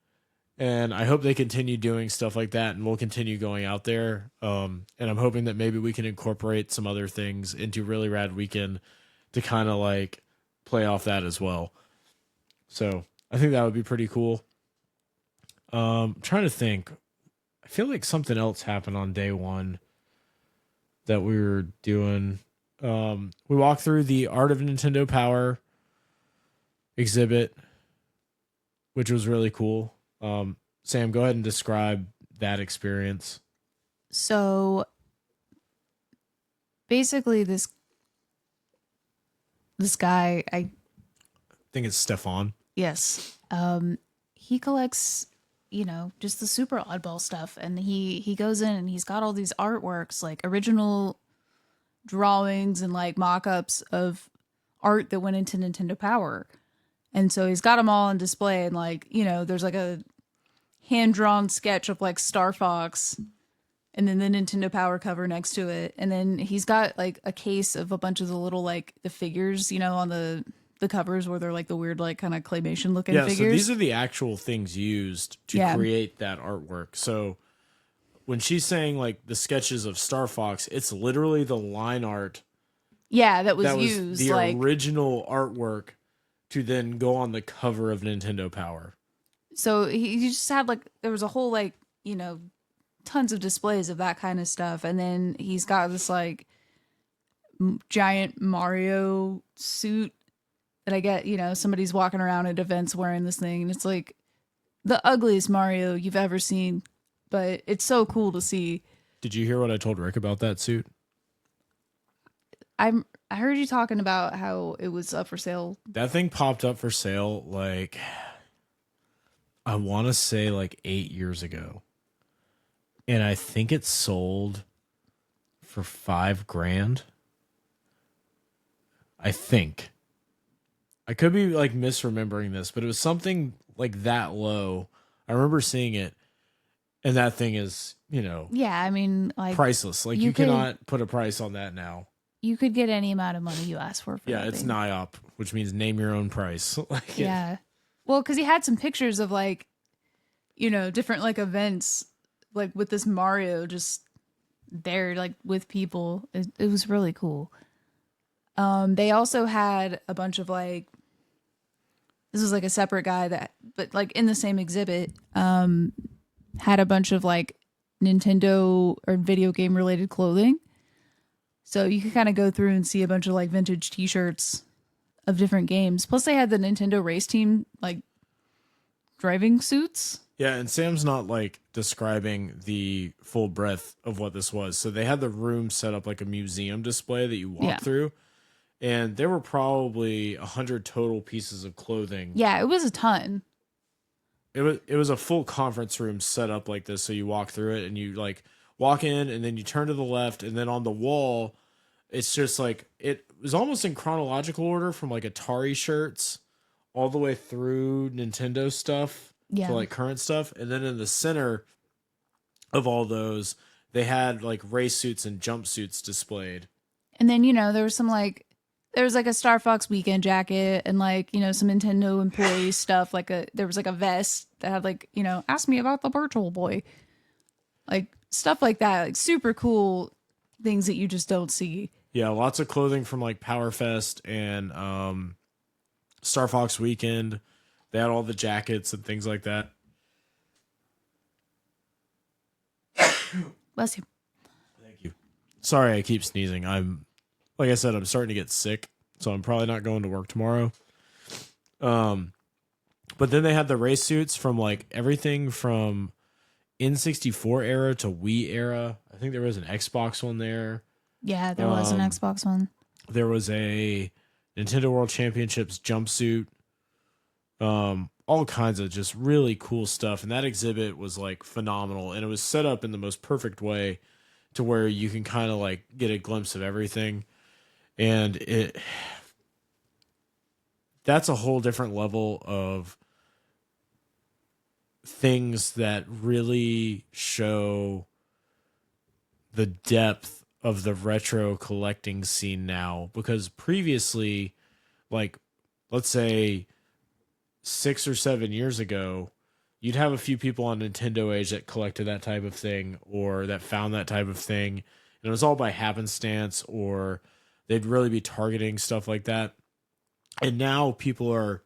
And I hope they continue doing stuff like that and we'll continue going out there. And I'm hoping that maybe we can incorporate some other things into Really Rad Weekend to kind of like play off that as well. So I think that would be pretty cool. I'm trying to think. I feel like something else happened on day one that we were doing. We walked through the Art of Nintendo Power exhibit, which was really cool. Sam, go ahead and describe that experience. So basically this guy, I think it's Stefan. Yes. He collects, you know, just the super oddball stuff. And he goes in and he's got all these artworks, like original drawings and like mock-ups of art that went into Nintendo Power. And so he's got them all on display. And like, you know, there's like a hand-drawn sketch of like Star Fox and then the Nintendo Power cover next to it. And then he's got like a case of a bunch of the little like the figures, you know, on the covers where they're like the weird like kind of claymation looking figures. So these are the actual things used to create that artwork. So when she's saying like the sketches of Star Fox, it's literally the line art. Yeah, that was used. The like original artwork to then go on the cover of Nintendo Power. So he just had like, there was a whole like, you know, tons of displays of that kind of stuff. And then he's got this like giant Mario suit that I get, you know, somebody's walking around at events wearing this thing. And it's like the ugliest Mario you've ever seen. But it's so cool to see. Did you hear what I told Rick about that suit? I heard you talking about how it was up for sale. That thing popped up for sale like I want to say like 8 years ago. And I think it sold for $5,000. I think. I could be like misremembering this, but it was something like that low. I remember seeing it, and that thing is, Yeah, I mean, like priceless. Like you cannot put a price on that now. you could get any amount of money you ask for Yeah, that it's thing. NIOP, which means name your own price. Like Yeah. Well, because he had some pictures of like, different like events, like with this Mario just there, like with people. It was really cool. They also had a bunch of like, this was like a separate guy but like in the same exhibit, had a bunch of like Nintendo or video game related clothing. So you could kind of go through and see a bunch of like vintage t-shirts of different games. Plus they had the Nintendo race team like driving suits. Yeah, and Sam's not like describing the full breadth of what this was. So they had the room set up like a museum display that you walk through, and there were probably 100 total pieces of clothing. Yeah, it was a ton. It was a full conference room set up like this. So you walk through it and you like walk in, and then you turn to the left, and then on the wall, it's just like it was almost in chronological order from like Atari shirts all the way through Nintendo stuff to like current stuff. And then in the center of all those, they had like race suits and jumpsuits displayed. And then, there was some like, there was like a Star Fox Weekend jacket and like, some Nintendo employee stuff. There was like a vest that had like, ask me about the Virtual Boy. Like stuff like that. Like super cool things that you just don't see. Yeah, lots of clothing from like Power Fest and Star Fox Weekend. They had all the jackets and things like that. Bless you. Thank you. Sorry, I keep sneezing. Like I said, I'm starting to get sick, so I'm probably not going to work tomorrow. But then they had the race suits from like everything from N64 era to Wii era. I think there was an Xbox one there. Yeah, there was an Xbox one. There was a Nintendo World Championships jumpsuit. All kinds of just really cool stuff. And that exhibit was like phenomenal. And it was set up in the most perfect way to where you can kind of like get a glimpse of everything. And that's a whole different level of things that really show the depth of the retro collecting scene now. Because previously, like, let's say 6 or 7 years ago, you'd have a few people on Nintendo age that collected that type of thing or that found that type of thing. And it was all by happenstance, or they'd really be targeting stuff like that. And now people are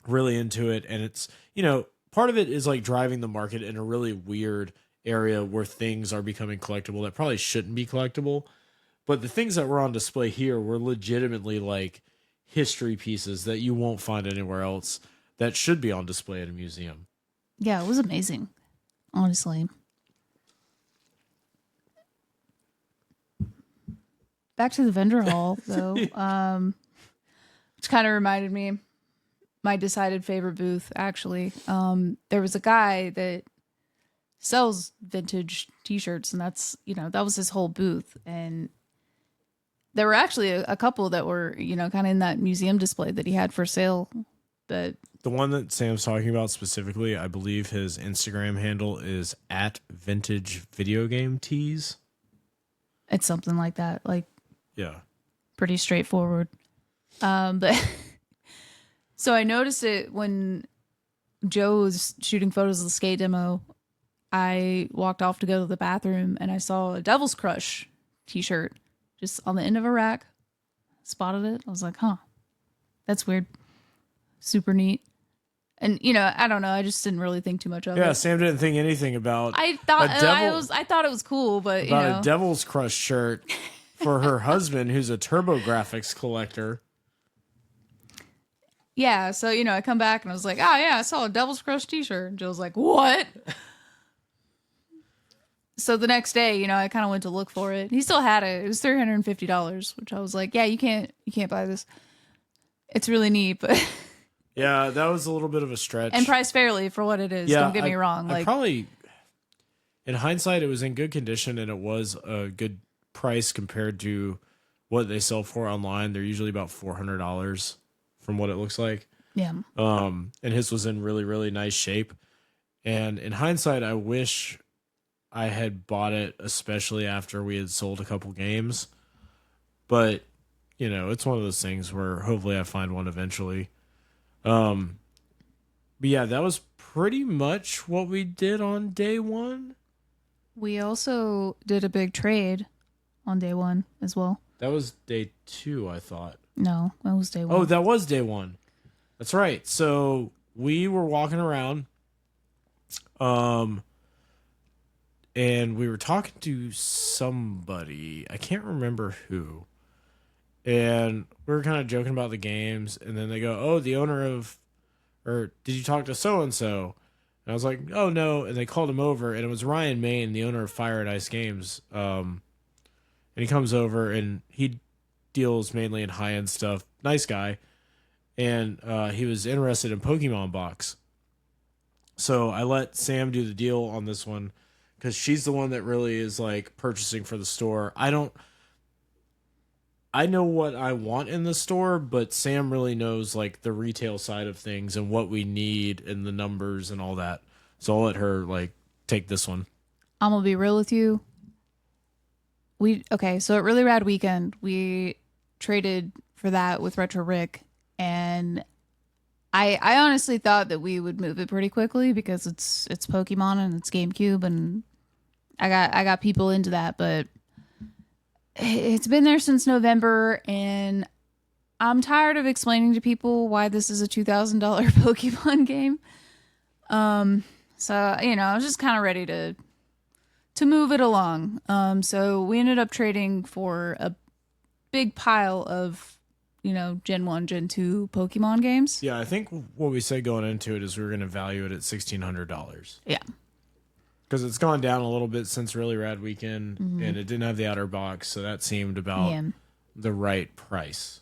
really into it. And it's, part of it is like driving the market in a really weird area where things are becoming collectible that probably shouldn't be collectible. But the things that were on display here were legitimately like history pieces that you won't find anywhere else that should be on display at a museum. Yeah, it was amazing, honestly. Back to the vendor hall, though, which kind of reminded me my decided favorite booth, actually. There was a guy that sells vintage t-shirts, and that's, that was his whole booth. And there were actually a couple that were, kind of in that museum display that he had for sale. But the one that Sam's talking about specifically, I believe his Instagram handle is @vintagevideogametees. It's something like that. Like, yeah, pretty straightforward. But so I noticed it when Joe was shooting photos of the skate demo. I walked off to go to the bathroom and I saw a Devil's Crush t-shirt just on the end of a rack. Spotted it. I was like, huh, that's weird. Super neat. And I don't know. I just didn't really think too much of it. Yeah, Sam didn't think anything about. I thought it was cool, but about a Devil's Crush shirt for her husband, who's a TurboGrafx collector. Yeah, so I come back and I was like, oh yeah, I saw a Devil's Crush t-shirt. And Joe's like, what? So the next day, I kind of went to look for it. He still had it. It was $350, which I was like, yeah, you can't buy this. It's really neat, but yeah, that was a little bit of a stretch. And priced fairly for what it is. Yeah, Don't get me wrong. I probably, in hindsight, it was in good condition and it was a good price compared to what they sell for online. They're usually about $400 from what it looks like. Yeah. And his was in really, really nice shape. And in hindsight, I wish I had bought it, especially after we had sold a couple games. But, it's one of those things where hopefully I find one eventually. Um, but yeah, that was pretty much what we did on day one. We also did a big trade on day one as well. That was day two, I thought. No, that was day one. Oh, that was day one. That's right. So we were walking around, and we were talking to somebody. I can't remember who. And we were kind of joking about the games, and then they go, "Oh, the owner of, or did you talk to so and so?" And I was like, "Oh no," and they called him over, and it was Ryan Main, the owner of Fire and Ice Games. And he comes over, and he deals mainly in high end stuff. Nice guy, and he was interested in Pokemon Box. So I let Sam do the deal on this one because she's the one that really is like purchasing for the store. I know what I want in the store, but Sam really knows like the retail side of things and what we need and the numbers and all that. So I'll let her like take this one. I'm gonna be real with you. So at Really Rad Weekend, we traded for that with Retro Rick, and I honestly thought that we would move it pretty quickly because it's Pokemon and it's GameCube, and I got people into that, but it's been there since November, and I'm tired of explaining to people why this is a $2,000 Pokemon game. So I was just kind of ready to move it along. So we ended up trading for a big pile of Gen 1, Gen 2 Pokemon games. Yeah, I think what we said going into it is we were going to value it at $1,600. Yeah. Because it's gone down a little bit since Really Rad Weekend, and it didn't have the outer box, so that seemed about the right price.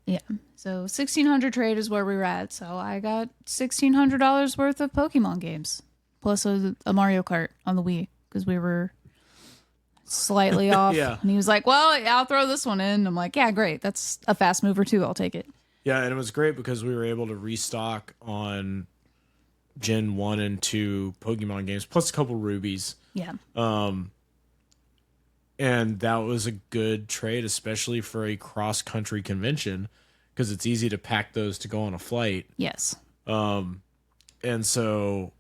Yeah. So $1,600 trade is where we were at. So I got $1,600 worth of Pokemon games, plus a Mario Kart on the Wii, because we were slightly off. Yeah. And he was like, "Well, I'll throw this one in." I'm like, "Yeah, great. That's a fast mover too. I'll take it." Yeah, and it was great because we were able to restock on Gen 1 and 2 Pokemon games, plus a couple rubies. Yeah. And that was a good trade, especially for a cross-country convention, because it's easy to pack those to go on a flight. Yes. And so,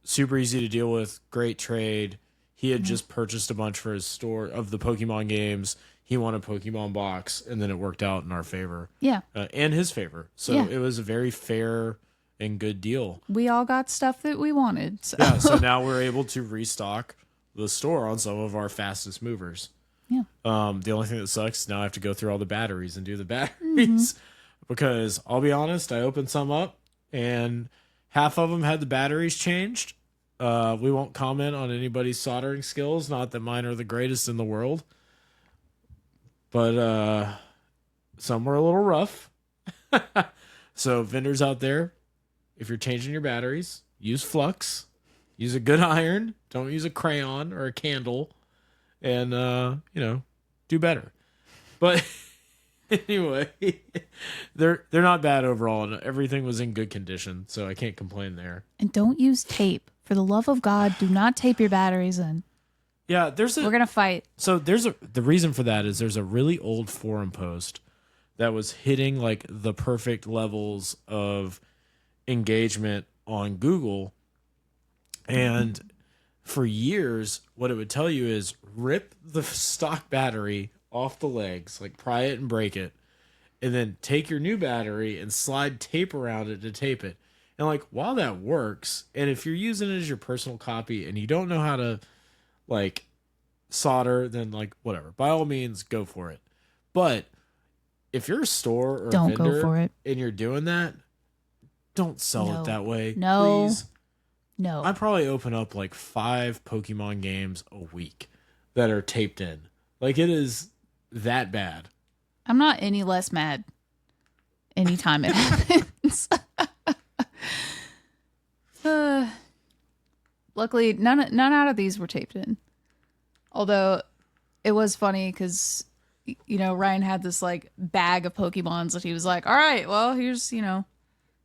super easy to deal with, great trade. He had just purchased a bunch for his store of the Pokemon games. He wanted Pokemon Box, and then it worked out in our favor. Yeah. And his favor. So it was a very fair and good deal. We all got stuff that we wanted. So. Yeah, so now we're able to restock the store on some of our fastest movers. Yeah. The only thing that sucks is now I have to go through all the batteries and do the batteries because I'll be honest, I opened some up and half of them had the batteries changed. We won't comment on anybody's soldering skills, not that mine are the greatest in the world, but some were a little rough. So vendors out there, if you're changing your batteries, use flux, use a good iron, don't use a crayon or a candle, and do better. But anyway, they're not bad overall, and everything was in good condition, so I can't complain there. And don't use tape. For the love of God, do not tape your batteries in. Yeah, we're gonna fight. So the reason for that is there's a really old forum post that was hitting like the perfect levels of engagement on Google, and for years what it would tell you is rip the stock battery off the legs, like pry it and break it, and then take your new battery and slide tape around it to tape it. And like, while that works, and if you're using it as your personal copy and you don't know how to like solder, then like whatever, by all means go for it. But if you're a store or don't a vendor go for it. And you're doing that, don't sell it that way. No. Please. No. I probably open up like 5 Pokemon games a week that are taped in. Like, it is that bad. I'm not any less mad anytime it happens. Luckily, none out of these were taped in. Although it was funny because, Ryan had this like bag of Pokemons that he was like, "All right, well, here's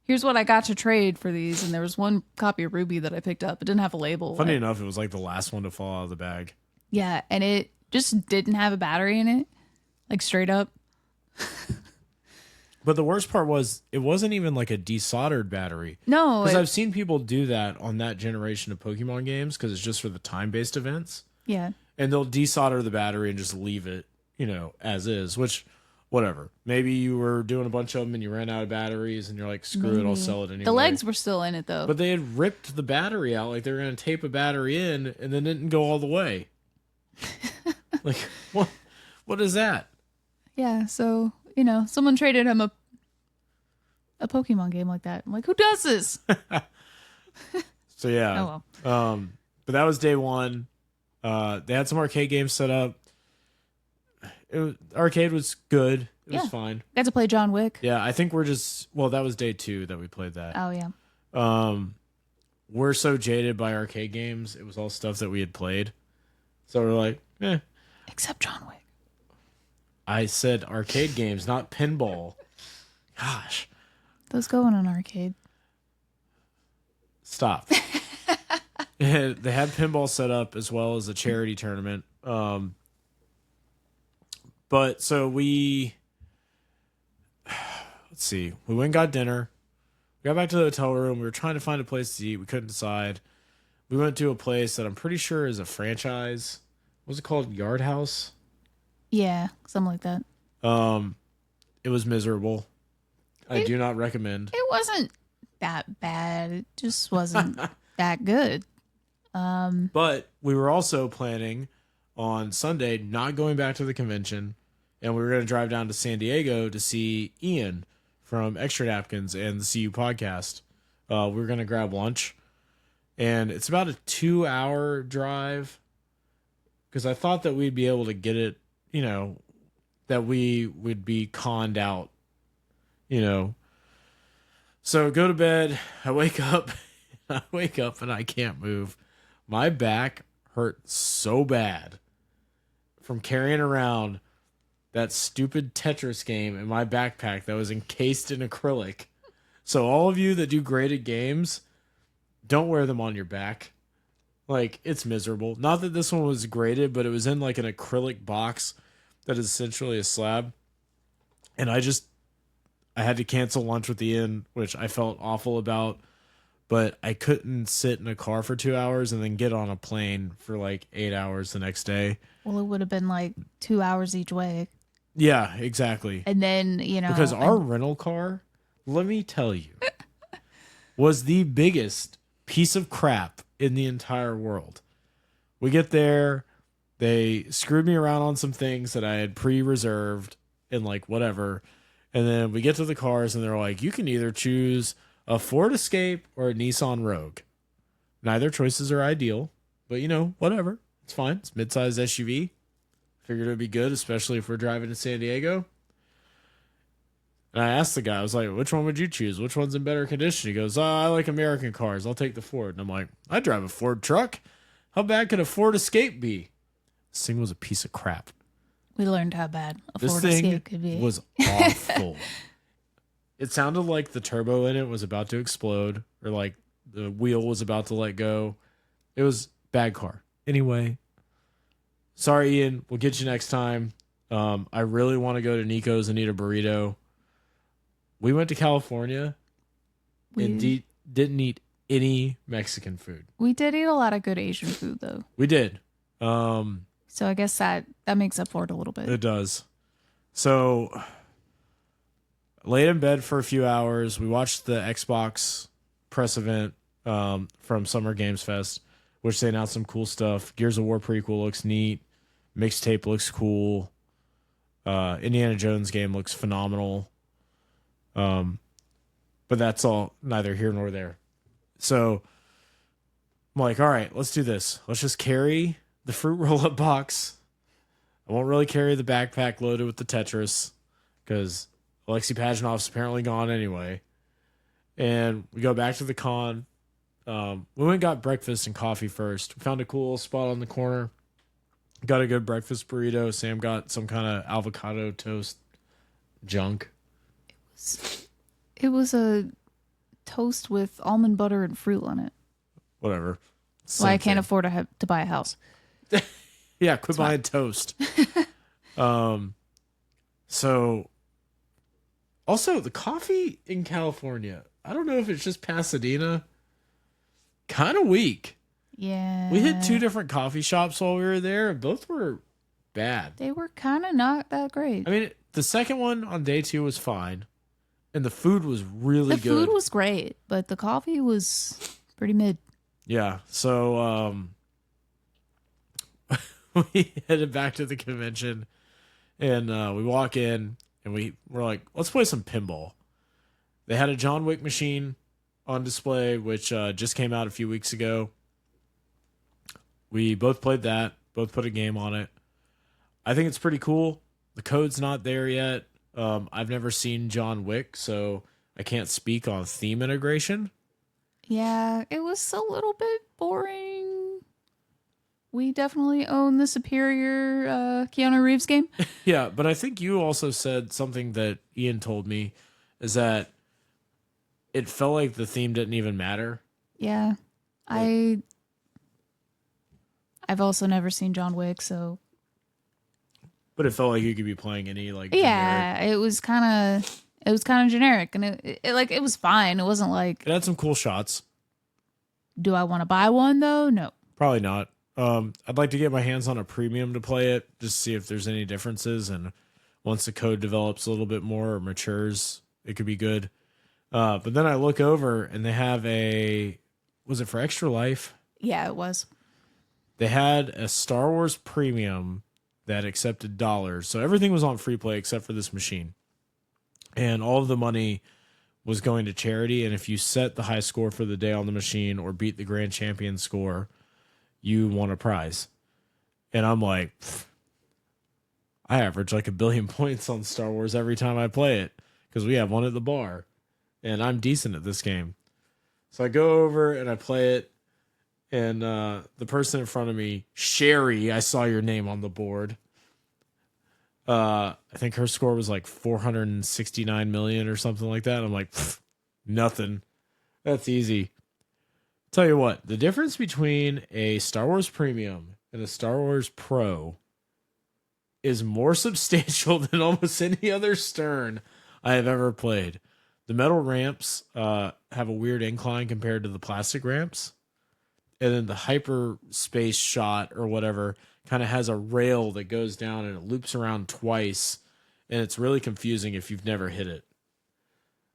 here's what I got to trade for these. And there was one copy of Ruby that I picked up. It didn't have a label. Funny enough, it was like the last one to fall out of the bag. Yeah, and it just didn't have a battery in it. Like straight up. But the worst part was it wasn't even like a desoldered battery. No. Because I've seen people do that on that generation of Pokemon games because it's just for the time-based events. Yeah. And they'll desolder the battery and just leave it, as is, which, whatever. Maybe you were doing a bunch of them and you ran out of batteries and you're like, screw it, I'll sell it anyway. The legs were still in it, though. But they had ripped the battery out. Like they were going to tape a battery in and then didn't go all the way. Like, what is that? Yeah, so, someone traded him a Pokemon game like that. I'm like, who does this? So, yeah. Oh, well. But that was day one. They had some arcade games set up. Arcade was good. It was fine. Got to play John Wick. Yeah, I think that was day 2 that we played that. Oh, yeah. We're so jaded by arcade games. It was all stuff that we had played. So we're like, eh. Except John Wick. I said arcade games, not pinball. Gosh. Those go in an arcade. Stop. They had pinball set up as well as a charity tournament. But so let's see. We went and got dinner. We got back to the hotel room. We were trying to find a place to eat. We couldn't decide. We went to a place that I'm pretty sure is a franchise. What's it called? Yard House? Yeah, something like that. It was miserable. I do not recommend. It wasn't that bad. It just wasn't that good. But we were also planning on Sunday not going back to the convention, and we were going to drive down to San Diego to see Ian from Extra Napkins and the CU podcast. We were going to grab lunch, and it's about a 2-hour drive because I thought that we'd be able to get it, that we would be conned out, So go to bed. I wake up and I can't move. My back hurt so bad from carrying around that stupid Tetris game in my backpack that was encased in acrylic. So all of you that do graded games, don't wear them on your back. Like, it's miserable. Not that this one was graded, but it was in like an acrylic box that is essentially a slab. And I had to cancel lunch with Ian, which I felt awful about. But I couldn't sit in a car for 2 hours and then get on a plane for like 8 hours the next day. Well, it would have been like 2 hours each way. Yeah, exactly. And then, Because our rental car, let me tell you, was the biggest piece of crap in the entire world. We get there, they screwed me around on some things that I had pre-reserved and like whatever. And then we get to the cars and they're like, you can either choose a Ford Escape or a Nissan Rogue. Neither choices are ideal, but whatever. It's fine. It's mid-sized SUV. Figured it would be good, especially if we're driving to San Diego. And I asked the guy, I was like, which one would you choose? Which one's in better condition? He goes, I like American cars. I'll take the Ford. And I'm like, I drive a Ford truck. How bad could a Ford Escape be? This thing was a piece of crap. We learned how bad a This Ford thing Escape could be. Was awful. It sounded like the turbo in it was about to explode or like the wheel was about to let go. It was bad car. Anyway, sorry, Ian. We'll get you next time. I really want to go to Nico's and eat a burrito. We went to California and didn't eat any Mexican food. We did eat a lot of good Asian food, though. We did. So I guess that makes up for it a little bit. It does. So laid in bed for a few hours. We watched the Xbox press event from Summer Games Fest, which they announced some cool stuff. Gears of War prequel looks neat. Mixtape looks cool. Indiana Jones game looks phenomenal. But that's all neither here nor there. So I'm like, all right, let's do this. Let's just carry the fruit roll-up box. I won't really carry the backpack loaded with the Tetris because Alexei Pajanov's apparently gone anyway. And we go back to the con. We went and got breakfast and coffee first. We found a cool spot on the corner. Got a good breakfast burrito. Sam got some kind of avocado toast junk. It was a toast with almond butter and fruit on it. Whatever. Why I can't afford to buy a house. Yeah, quit buying toast. So also the coffee in California, I don't know if it's just Pasadena, kind of weak. Yeah. We hit 2 different coffee shops while we were there, and both were bad. They were kind of not that great. I mean, the second one on day 2 was fine, and the food was really good. The food was great, but the coffee was pretty mid. Yeah, so we headed back to the convention, and we walk in, and we're like, let's play some pinball. They had a John Wick machine on display, which just came out a few weeks ago. We both played that, both put a game on it. I think it's pretty cool. The code's not there yet. I've never seen John Wick, so I can't speak on theme integration. Yeah, it was a little bit boring. We definitely own the superior Keanu Reeves game. Yeah, but I think you also said something that Ian told me, is that it felt like the theme didn't even matter. Yeah. I've also never seen John Wick, so. But it felt like you could be playing any like. Yeah, generic. It was kind of generic, and it was fine. It wasn't like. It had some cool shots. Do I want to buy one though? No. Probably not. I'd like to get my hands on a premium to play it, just see if there's any differences, and once the code develops a little bit more or matures, it could be good. But then I look over and they have was it for Extra Life? Yeah, it was. They had a Star Wars premium that accepted dollars. So everything was on free play except for this machine. And all of the money was going to charity. And if you set the high score for the day on the machine or beat the grand champion score, you won a prize. And I'm like, I average like 1 billion points on Star Wars every time I play it because we have one at the bar. And I'm decent at this game. So I go over and I play it. And the person in front of me, Sherry, I saw your name on the board. I think her score was like 469 million or something like that. I'm like, nothing. That's easy. Tell you what, the difference between a Star Wars Premium and a Star Wars Pro is more substantial than almost any other Stern I have ever played. The metal ramps have a weird incline compared to the plastic ramps. And then the hyperspace shot or whatever kind of has a rail that goes down and it loops around twice. And it's really confusing if you've never hit it.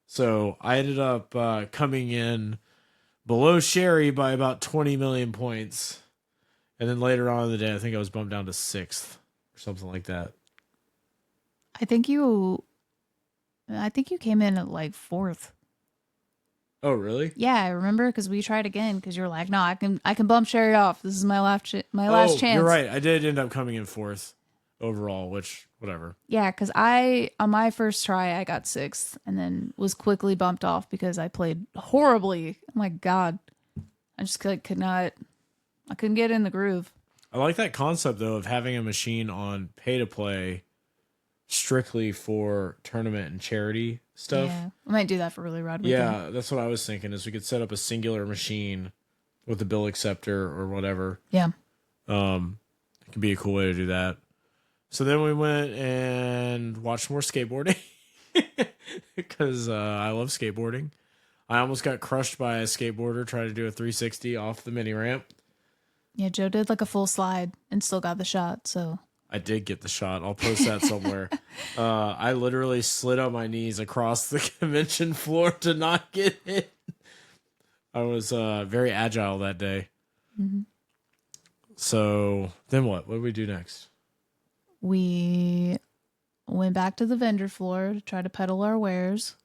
So I ended up coming in below Sherry by about 20 million points. And then later on in the day, I think I was bumped down to 6th or something like that. I think you came in at like 4th. Oh, really? Yeah, I remember because we tried again because you were like, no, I can bump Sherry off. This is my last chance. You're right. I did end up coming in 4th overall, which whatever. Yeah, because on my first try, I got 6th and then was quickly bumped off because I played horribly. Oh my God. I just I couldn't get in the groove. I like that concept though of having a machine on pay to play strictly for tournament and charity stuff. Yeah, I might do that for Rad Weekend. Yeah, that's what I was thinking is we could set up a singular machine with a bill acceptor or whatever. Yeah. It could be a cool way to do that. So then we went and watched more skateboarding because I love skateboarding. I almost got crushed by a skateboarder trying to do a 360 off the mini ramp. Yeah, Joe did like a full slide and still got the shot, so. I did get the shot. I'll post that somewhere. I literally slid on my knees across the convention floor to not get hit. I was very agile that day. Mm-hmm. So then what? What did we do next? We went back to the vendor floor to try to peddle our wares.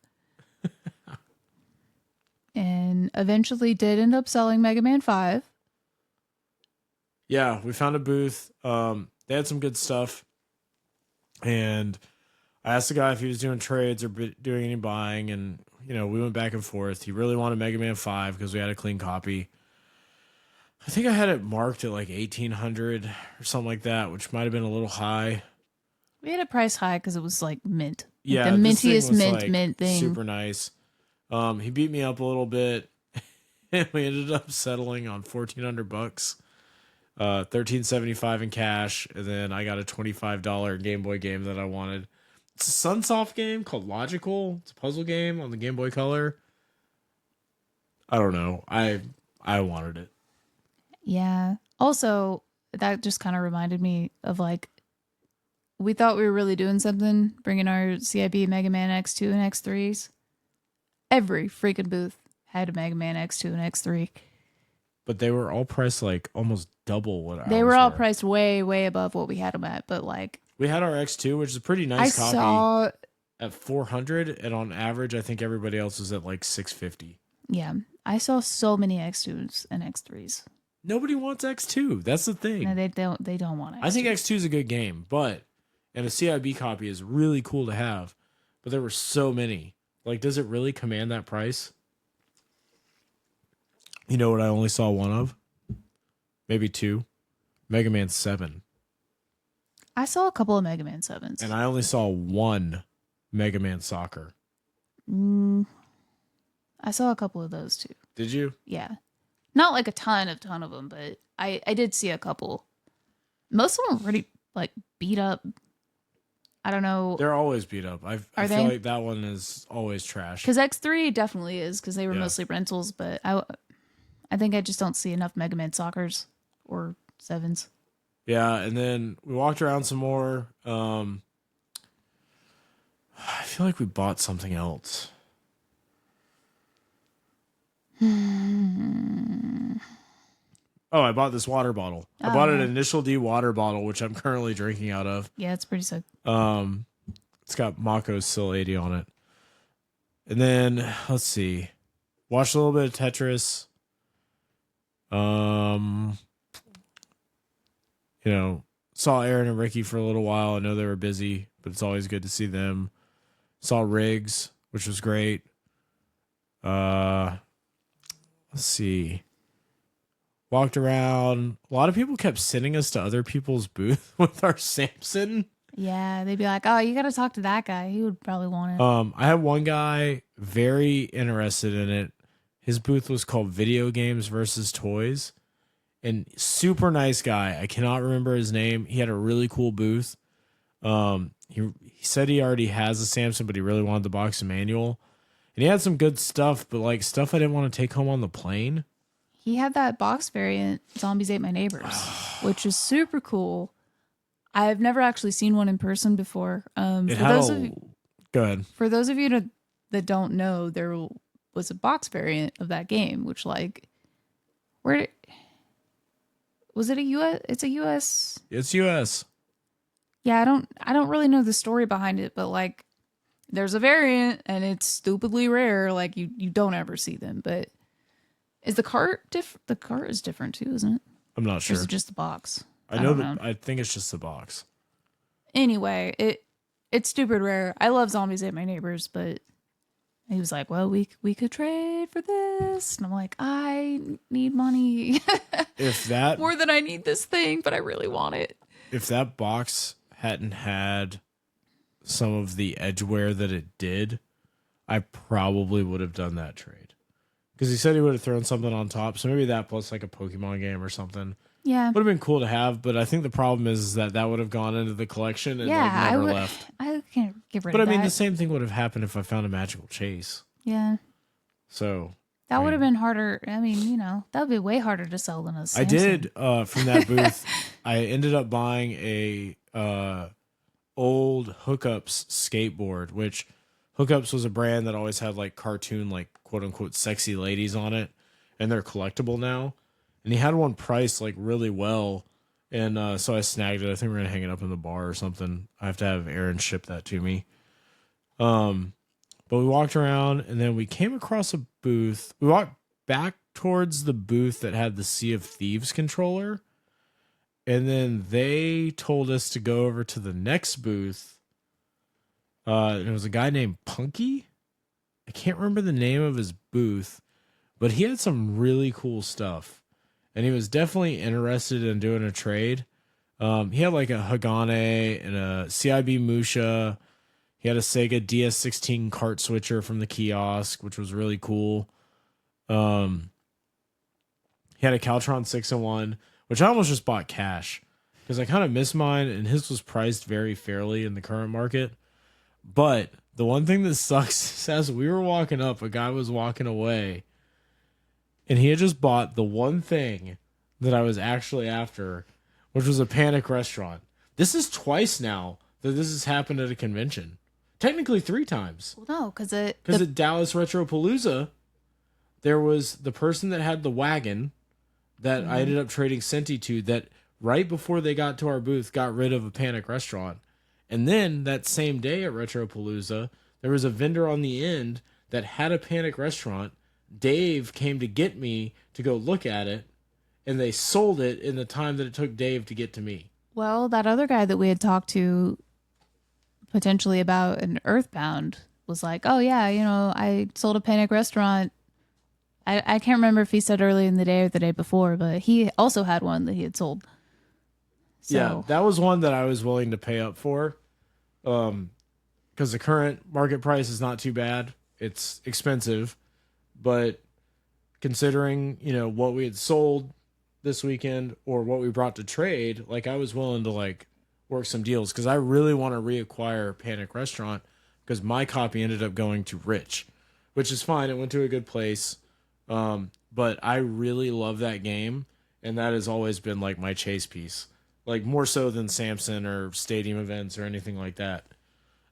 And eventually did end up selling Mega Man 5. Yeah, we found a booth. They had some good stuff. And I asked the guy if he was doing trades or doing any buying. And, we went back and forth. He really wanted Mega Man 5 because we had a clean copy. I think I had it marked at like 1,800 or something like that, which might have been a little high. We had a price high because it was like mint. Yeah, the mintiest mint thing. Super nice. He beat me up a little bit, and we ended up settling on $1,400, $1,375 in cash, and then I got a $25 Game Boy game that I wanted. It's a Sunsoft game called Logical. It's a puzzle game on the Game Boy Color. I don't know. I wanted it. Yeah. Also, that just kind of reminded me of like, we thought we were really doing something, bringing our CIB Mega Man X2 and X3s. Every freaking booth had a Mega Man X2 and X3. But they were all priced like almost double what They ours were all priced way, way above what we had them at. But like, We had our X2, which is a pretty I nice copy, saw, at 400, and on average, I think everybody else was at like 650. yeah, I saw so many X2s and X3s. Nobody wants X2. That's the thing. No, they don't. They don't want it. I think X2 is a good game, and a CIB copy is really cool to have. But there were so many. Like, does it really command that price? You know what I only saw one of? Maybe two. Mega Man 7. I saw a couple of Mega Man 7s. And I only saw one Mega Man Soccer. I saw a couple of those too. Did you? Yeah. Not like a ton of them, but I did see a couple. Most of them were pretty like beat up. I don't know. They're always beat up. I Are feel they? like that one is always trash. Because X3 definitely is, because they were Yeah. mostly rentals, but I think I just don't see enough Mega Man Soccers or 7s. Yeah, and then we walked around some more. I feel like we bought something else. Oh, I bought this water bottle. I bought an Initial D water bottle, which I'm currently drinking out of. Yeah, it's pretty sick. It's got Mako's Sil 80 on it. And then, let's see. Watched a little bit of Tetris. You know, saw Aaron and Ricky for a little while. I know they were busy, but it's always good to see them. Saw Riggs, which was great. Let's see. Walked around. A lot of people kept sending us to other people's booth with our Samson. Yeah, they'd be like, "Oh, you got to talk to that guy. He would probably want it." I had one guy very interested in it. His booth was called Video Games versus Toys. And super nice guy. I cannot remember his name. He had a really cool booth. He said he already has a Samson, but he really wanted the box and manual. And he had some good stuff, but like stuff I didn't want to take home on the plane. He had that box variant, Zombies Ate My Neighbors, which is super cool. I've never actually seen one in person before. Go ahead. For those of you that don't know, there was a box variant of that game, which like, where was it? It's a US. It's US. Yeah, I don't really know the story behind it, but like, there's a variant and it's stupidly rare. Like you don't ever see them. But is the cart different? The cart is different too, isn't it? I'm not Or sure. is it just the box? I know that. I think it's just the box. Anyway, it's stupid rare. I love Zombies Ate My Neighbors, but he was like, "Well, we could trade for this," and I'm like, "I need money If that more than I need this thing, but I really want it." if that box hadn't had some of the edgeware that it did, I probably would have done that trade. Because he said he would have thrown something on top, so maybe that plus like a Pokemon game or something. Yeah, Would have been cool to have, but I think the problem is that would have gone into the collection and yeah, like never I would. left. I can't get rid But I of mean, the that. same thing would have happened if I found a Magical Chase. Yeah, So that I would have mean- been harder. I mean, that would be way harder to sell than a Samsung. I did from that booth. I ended up buying a old Hookups skateboard, which Hookups was a brand that always had like cartoon, like quote unquote sexy ladies on it, and they're collectible now. And he had one priced like really well, and so I snagged it. I think we're gonna hang it up in the bar or something. I have to have Aaron ship that to me. But we walked around, and then we came across a booth. We walked back towards the booth that had the Sea of Thieves controller. And then they told us to go over to the next booth. It was a guy named Punky. I can't remember the name of his booth, but he had some really cool stuff. And he was definitely interested in doing a trade. He had like a Hagane and a CIB Musha. He had a Sega DS16 cart switcher from the kiosk, which was really cool. He had a Caltron 6-in-1, which I almost just bought cash because I kind of missed mine, and his was priced very fairly in the current market. But the one thing that sucks is as we were walking up, a guy was walking away, and he had just bought the one thing that I was actually after, which was a Panic restaurant. This is twice now that this has happened at a convention. Technically 3 times. Well, no, because at Dallas Retropalooza, there was the person that had the wagon that I ended up trading Senti to that right before they got to our booth got rid of a Panic restaurant. And then that same day at Retropalooza, there was a vendor on the end that had a Panic restaurant. Dave came to get me to go look at it, and they sold it in the time that it took Dave to get to me. Well, that other guy that we had talked to potentially about an Earthbound was like, oh yeah, you know, I sold a Panic restaurant. I can't remember if he said early in the day or the day before, but he also had one that he had sold. So, yeah, that was one that I was willing to pay up for, because the current market price is not too bad. It's expensive, but considering, you know, what we had sold this weekend or what we brought to trade, like I was willing to like work some deals because I really want to reacquire Panic Restaurant because my copy ended up going to Rich, which is fine. It went to a good place. But I really love that game, and that has always been like my chase piece, like more so than Samson or stadium events or anything like that.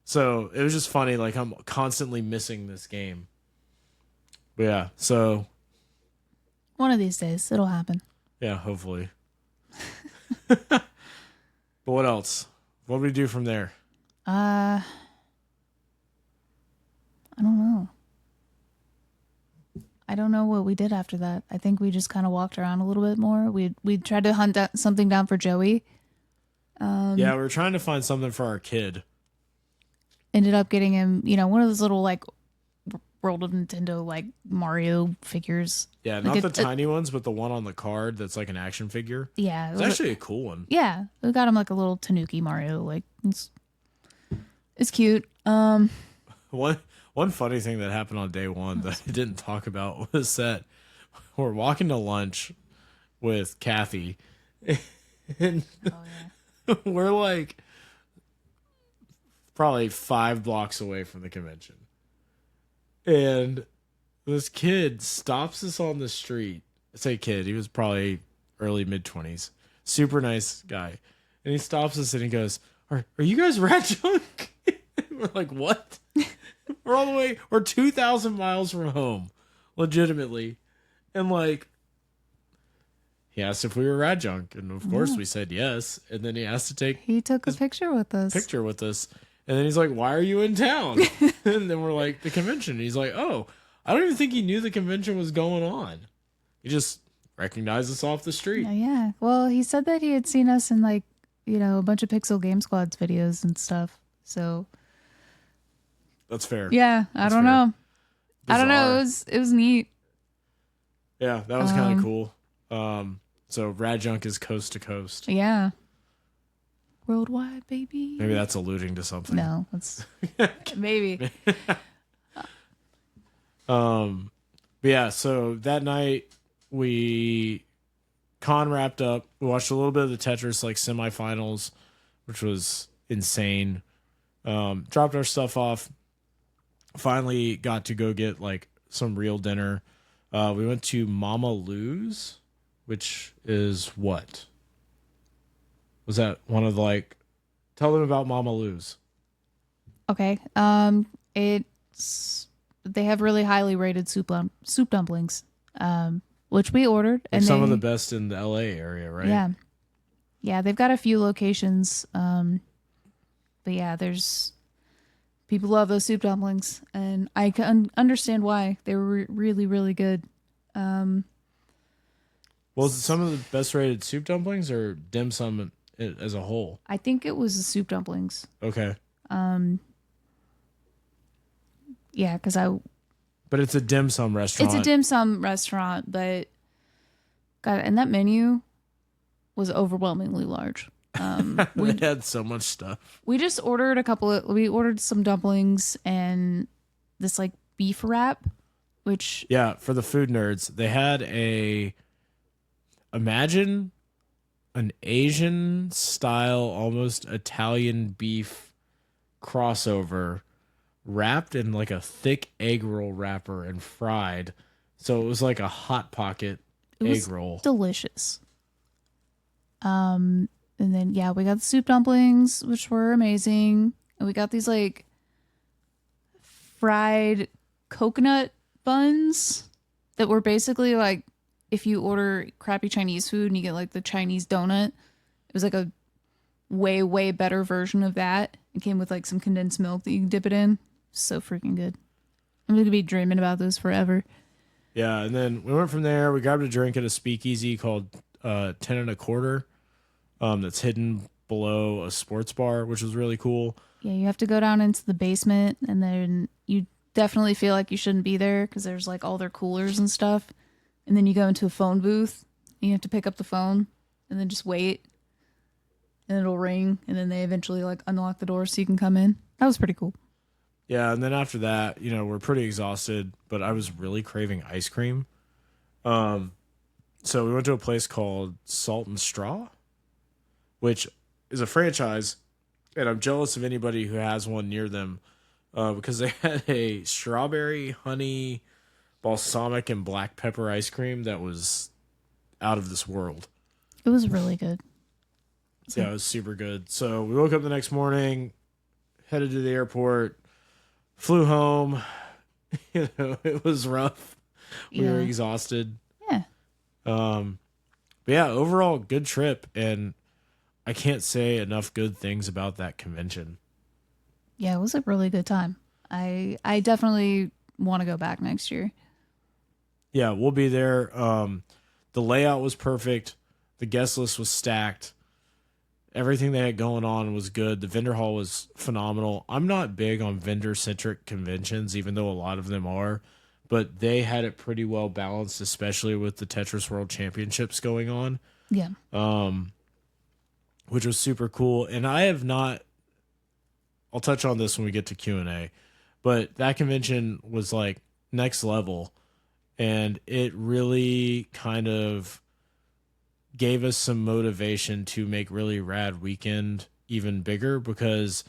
So it was just funny. Like I'm constantly missing this game. But yeah. So one of these days it'll happen. Yeah, hopefully. But what else? What do we do from there? I don't know. I don't know what we did after that. I think we just kind of walked around a little bit more. We tried to hunt something down for Joey. Yeah, we were trying to find something for our kid. Ended up getting him, you know, one of those little like World of Nintendo like Mario figures. Yeah, like not the tiny ones, but the one on the card that's like an action figure. Yeah, it's actually a cool one. Yeah, we got him like a little Tanuki Mario. Like it's cute. One funny thing that happened on day one that I didn't talk about was that we're walking to lunch with Kathy, and we're like probably 5 blocks away from the convention. And this kid stops us on the street. I say kid, he was probably early mid-20s. Super nice guy. And he stops us and he goes, Are you guys RadJunk? We're like, what? We're all the way, we're 2,000 miles from home. Legitimately. And like, he asked if we were RadJunk. And of course we said yes. And then he asked to take He took a picture with us. And then he's like, why are you in town? And then we're like, the convention. And he's like, oh, I don't even think he knew the convention was going on. He just recognized us off the street. Yeah. Well, he said that he had seen us in like, you know, a bunch of Pixel Game Squads videos and stuff. So that's fair. Yeah, I don't know. Bizarre. I don't know. It was neat. Yeah, that was kind of cool. So RadJunk is coast to coast. Yeah. Worldwide, baby. Maybe that's alluding to something. No, it's maybe. But yeah, so that night con wrapped up. We watched a little bit of the Tetris like semifinals, which was insane. Dropped our stuff off. Finally got to go get like some real dinner. We went to Mama Lou's, which is what? Was that one of the like? Tell them about Mama Lou's. Okay. They have really highly rated soup dumplings, which we ordered, like and some of the best in the LA area, right? Yeah, yeah. They've got a few locations, but yeah, there's people love those soup dumplings, and I can understand why. They were really, really good. Well, is it some of the best rated soup dumplings or dim sum as a whole? I think it was the soup dumplings. Okay. Yeah, because But it's a dim sum restaurant. It's a dim sum restaurant, but God, and that menu was overwhelmingly large. They had so much stuff. We just ordered we ordered some dumplings and this like beef wrap, which Yeah, for the food nerds, they had imagine an Asian style, almost Italian beef crossover wrapped in like a thick egg roll wrapper and fried. So it was like a hot pocket egg roll. delicious. And then yeah, we got the soup dumplings, which were amazing. And we got these like fried coconut buns that were basically like if you order crappy Chinese food and you get like the Chinese donut, it was like a way better version of that. It came with like some condensed milk that you can dip it in. So freaking good. I'm gonna be dreaming about those forever. Yeah, and then we went from there. We grabbed a drink at a speakeasy called 10 and a quarter. That's hidden below a sports bar, which was really cool. Yeah, you have to go down into the basement, and then you definitely feel like you shouldn't be there because there's like all their coolers and stuff. And then you go into a phone booth, and you have to pick up the phone, and then just wait, and it'll ring, and then they eventually like unlock the door so you can come in. That was pretty cool. Yeah, and then after that, we're pretty exhausted, but I was really craving ice cream. So we went to a place called Salt and Straw, which is a franchise, and I'm jealous of anybody who has one near them because they had a strawberry, honey, balsamic, and black pepper ice cream that was out of this world. It was really good. Yeah, it was super good. So we woke up the next morning, headed to the airport, flew home. It was rough. We were exhausted. Yeah. But yeah, overall good trip, and I can't say enough good things about that convention. Yeah, it was a really good time. I definitely want to go back next year. Yeah, we'll be there. The layout was perfect. The guest list was stacked. Everything they had going on was good. The vendor hall was phenomenal. I'm not big on vendor-centric conventions, even though a lot of them are, but they had it pretty well balanced, especially with the Tetris World Championships going on. Yeah. Which was super cool. And I'll touch on this when we get to Q&A, but that convention was like next level, and it really kind of gave us some motivation to make really Rad Weekend even bigger, because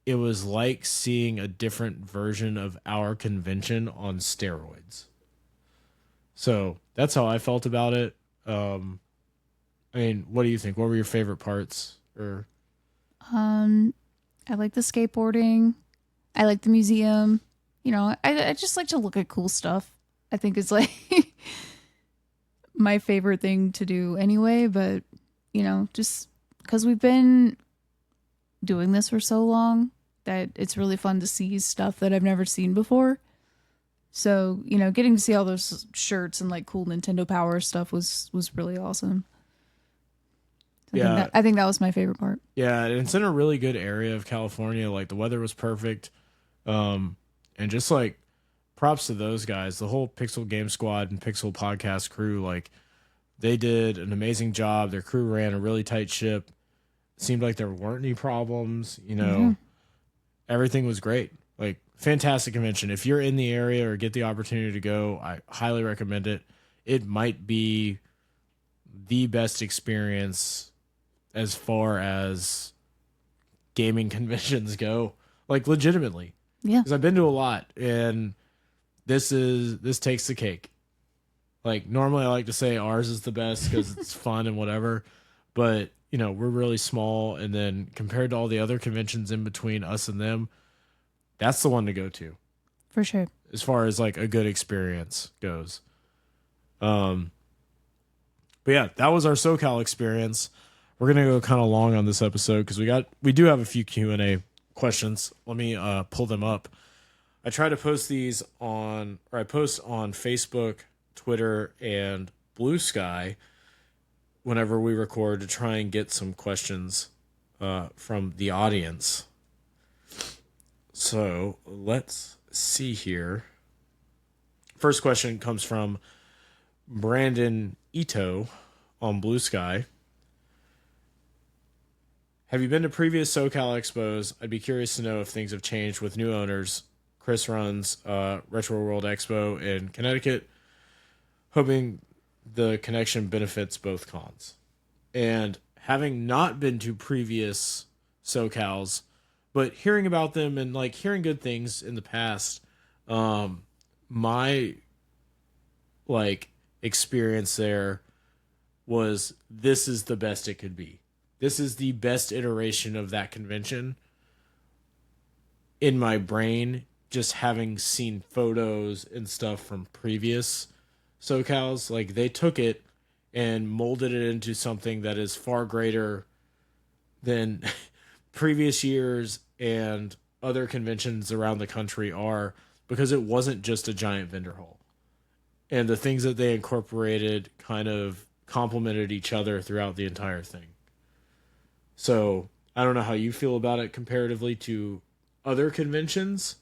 it was like seeing a different version of our convention on steroids. So that's how I felt about it. I mean, what do you think? What were your favorite parts? I like the skateboarding. I like the museum. I just like to look at cool stuff. I think it's like my favorite thing to do anyway, but just because we've been doing this for so long that it's really fun to see stuff that I've never seen before. So, getting to see all those shirts and like cool Nintendo Power stuff was really awesome. I think that was my favorite part. Yeah, and it's in a really good area of California. Like the weather was perfect. And just like props to those guys, the whole Pixel Game Squad and Pixel Podcast crew, like they did an amazing job. Their crew ran a really tight ship. It seemed like there weren't any problems, Everything was great. Like fantastic convention. If you're in the area or get the opportunity to go, I highly recommend it. It might be the best experience as far as gaming conventions go, like legitimately. Yeah. Because I've been to a lot, and this takes the cake. Like normally I like to say ours is the best because it's fun and whatever, but we're really small, and then compared to all the other conventions in between us and them, that's the one to go to. For sure. As far as like a good experience goes. But yeah, that was our SoCal experience. We're going to go kind of long on this episode because we do have a few Q&A questions. Let me pull them up. I try to post these I post on Facebook, Twitter, and Blue Sky whenever we record to try and get some questions from the audience. So let's see here. First question comes from Brandon Ito on Blue Sky. Have you been to previous SoCal Expos? I'd be curious to know if things have changed with new owners. Chris runs Retro World Expo in Connecticut, hoping the connection benefits both cons. And having not been to previous SoCals, but hearing about them and like hearing good things in the past, my like experience there was this is the best it could be. This is the best iteration of that convention in my brain, just having seen photos and stuff from previous SoCals. Like, they took it and molded it into something that is far greater than previous years and other conventions around the country are, because it wasn't just a giant vendor hall. And the things that they incorporated kind of complemented each other throughout the entire thing. So I don't know how you feel about it comparatively to other conventions,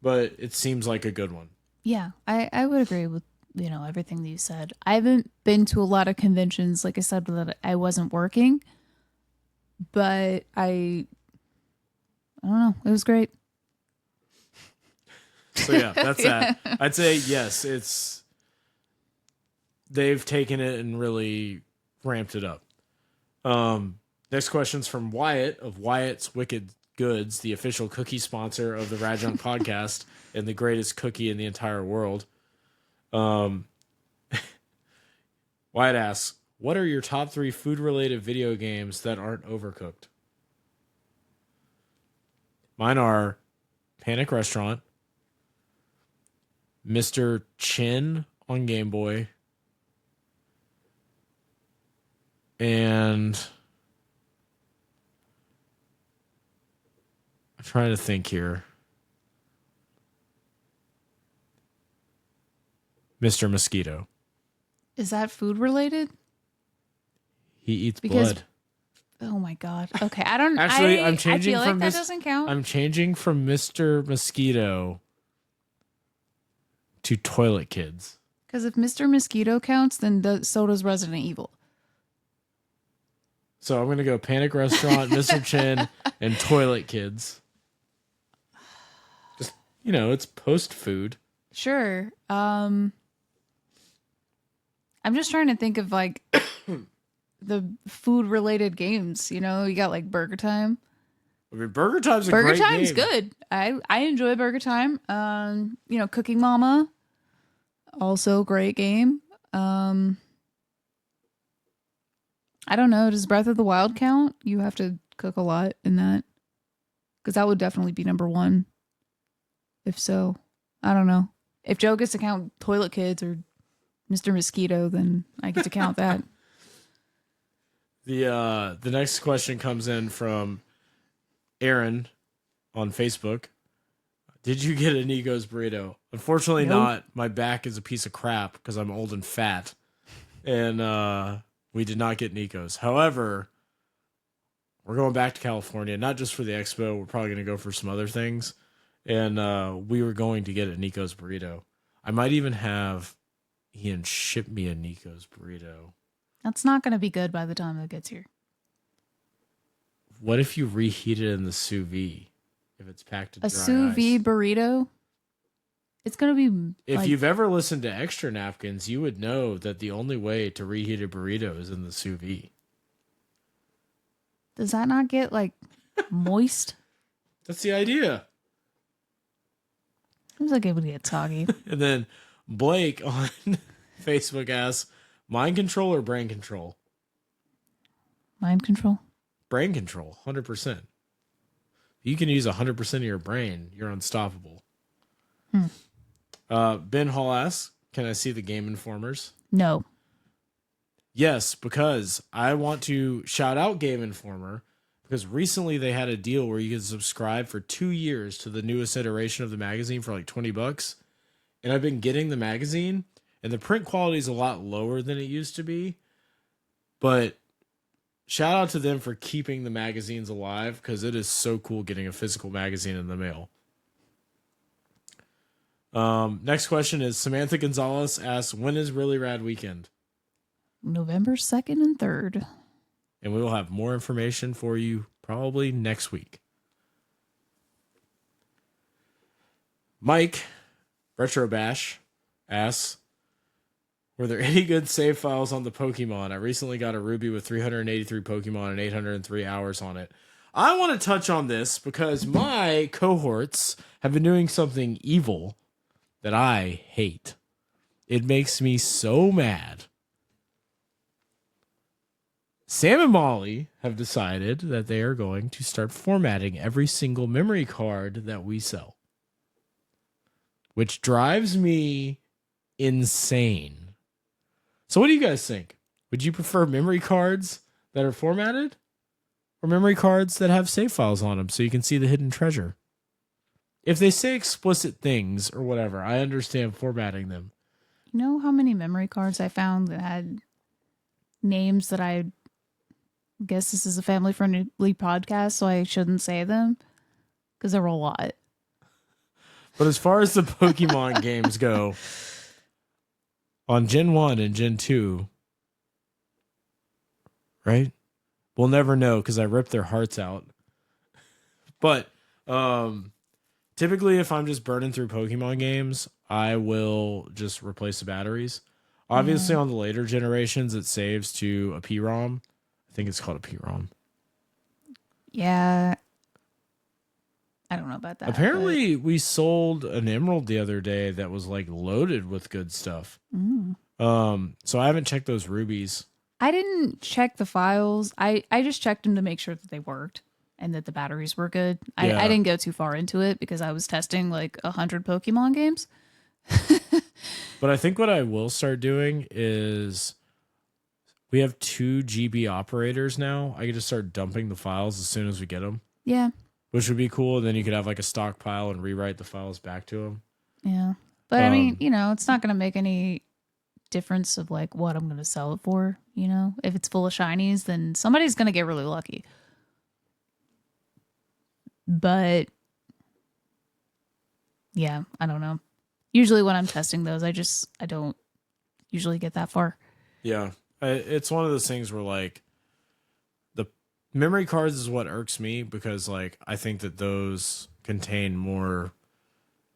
but it seems like a good one. Yeah, I would agree with, everything that you said. I haven't been to a lot of conventions, like I said, that I wasn't working, but I don't know. It was great. So yeah, that's that. I'd say yes, they've taken it and really ramped it up. Next question's from Wyatt of Wyatt's Wicked Goods, the official cookie sponsor of the RadJunk podcast and the greatest cookie in the entire world. Wyatt asks, what are your top 3 food-related video games that aren't overcooked? Mine are Panic Restaurant, Mr. Chin on Game Boy, and I'm trying to think here. Mr. Mosquito. Is that food related? He eats blood. Oh my god. Okay, I don't. Actually, I'm changing I feel from like that doesn't count. I'm changing from Mr. Mosquito to Toilet Kids. Because if Mr. Mosquito counts, then so does Resident Evil. So I'm gonna go Panic Restaurant, Mr. Chin, and Toilet Kids. Just it's post food. Sure. I'm just trying to think of like the food related games. You got like Burger Time. I mean, Burger Time's a Burger great Time's game. good. I enjoy Burger Time. Cooking Mama, also great game. I don't know. Does Breath of the Wild count? You have to cook a lot in that, because that would definitely be number 1. If so, I don't know. If Joe gets to count Toilet Kids or Mr. Mosquito, then I get to count that. The next question comes in from Aaron on Facebook. Did you get a Nico's burrito? Unfortunately, Nope. not. My back is a piece of crap because I'm old and fat, and we did not get Nico's. However, we're going back to California, not just for the expo. We're probably going to go for some other things, and we were going to get a Nico's burrito. I might even have Ian ship me a Nico's burrito. That's not going to be good by the time it gets here. What if you reheat it in the sous vide? If it's packed in dry sous vide ice? burrito? It's going to be If you've ever listened to Extra Napkins, you would know that the only way to reheat a burrito is in the sous vide. Does that not get like moist? That's the idea. Seems like it would get soggy. And then Blake on Facebook asks, mind control or brain control? Mind control? Brain control, 100%. You can use 100% of your brain, you're unstoppable. Ben Hall asks, can I see the Game Informers? No. Yes, because I want to shout out Game Informer, because recently they had a deal where you could subscribe for 2 years to the newest iteration of the magazine for like $20. And I've been getting the magazine, and the print quality is a lot lower than it used to be. But shout out to them for keeping the magazines alive, because it is so cool getting a physical magazine in the mail. Next question is Samantha Gonzalez asks, when is Really Rad Weekend? November 2nd and 3rd. and we will have more information for you probably next week. Mike, Retro Bash, asks, were there any good save files on the Pokemon? I recently got a Ruby with 383 Pokemon and 803 hours on it. I want to touch on this because my cohorts have been doing something evil that I hate. It makes me so mad. Sam and Molly have decided that they are going to start formatting every single memory card that we sell, which drives me insane. So what do you guys think? Would you prefer memory cards that are formatted or memory cards that have save files on them so you can see the hidden treasure? If they say explicit things or whatever, I understand formatting them. You know how many memory cards I found that had names that I guess this is a family-friendly podcast, so I shouldn't say them? Because there were a lot. But as far as the Pokemon games go, on Gen 1 and Gen 2, right? We'll never know because I ripped their hearts out. But typically, if I'm just burning through Pokemon games, I will just replace the batteries. Obviously, on the later generations, it saves to a PROM. I think it's called a PROM. Yeah. I don't know about that. Apparently, we sold an Emerald the other day that was like loaded with good stuff. So I haven't checked those rubies. I didn't check the files. I just checked them to make sure that they worked and that the batteries were good. Yeah. I didn't go too far into it because I was testing like 100 Pokemon games. But I think what I will start doing is we have 2 GB operators now. I could just start dumping the files as soon as we get them. Yeah. Which would be cool. Then you could have like a stockpile and rewrite the files back to them. Yeah. But I mean, it's not going to make any difference of like what I'm going to sell it for. If it's full of shinies, then somebody's going to get really lucky. But yeah, I don't know. Usually when I'm testing those, I don't usually get that far. Yeah. It's one of those things where like the memory cards is what irks me because like I think that those contain more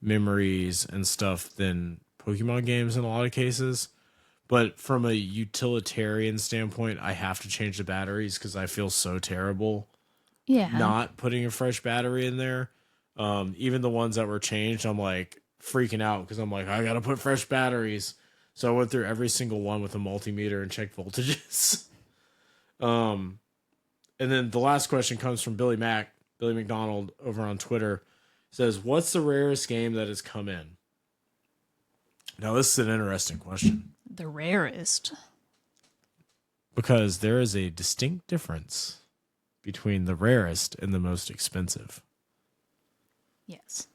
memories and stuff than Pokemon games in a lot of cases. But from a utilitarian standpoint, I have to change the batteries because I feel so terrible not putting a fresh battery in there. Even the ones that were changed, I'm like freaking out because I'm like, I got to put fresh batteries. So I went through every single one with a multimeter and checked voltages. And then the last question comes from Billy McDonald over on Twitter. Says, what's the rarest game that has come in? Now, this is an interesting question. The rarest. Because there is a distinct difference between the rarest and the most expensive. Yes.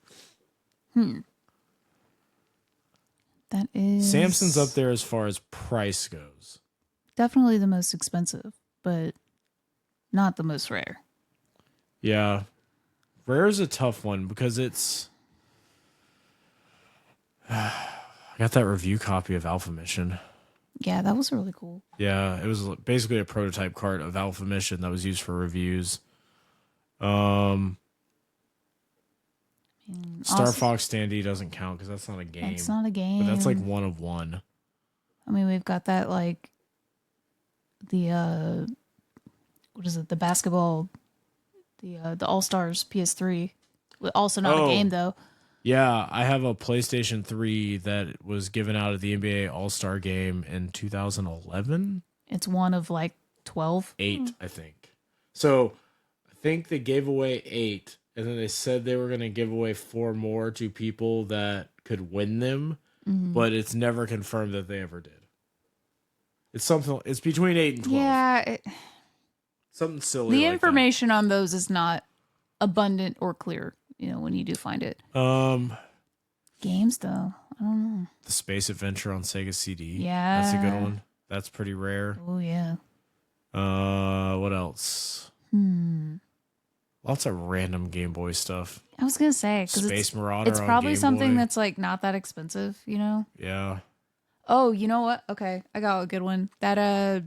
That is... Samson's up there as far as price goes. Definitely the most expensive, but not the most rare. Yeah. Rare is a tough one because it's... I got that review copy of Alpha Mission. Yeah, that was really cool. Yeah, it was basically a prototype cart of Alpha Mission that was used for reviews. Star Fox Standee doesn't count because that's not a game. It's not a game. But that's like one of one. I mean, we've got that like the what is it? The basketball, the All Stars PS3. Also not a game though. Yeah, I have a PlayStation 3 that was given out at the NBA All-Star game in 2011. It's one of like 12. 8, I think. So I think they gave away 8, and then they said they were going to give away 4 more to people that could win them, but it's never confirmed that they ever did. It's something. It's between 8 and 12. Yeah. Something silly. The like information on those is not abundant or clear. When you do find it. Games though, I don't know. The Space Adventure on Sega CD. Yeah, that's a good one. That's pretty rare. Oh yeah. What else? Lots of random Game Boy stuff. I was gonna say Space Marauder. It's probably on Game something Boy. that's like not that expensive. Yeah. Oh, you know what? Okay, I got a good one. That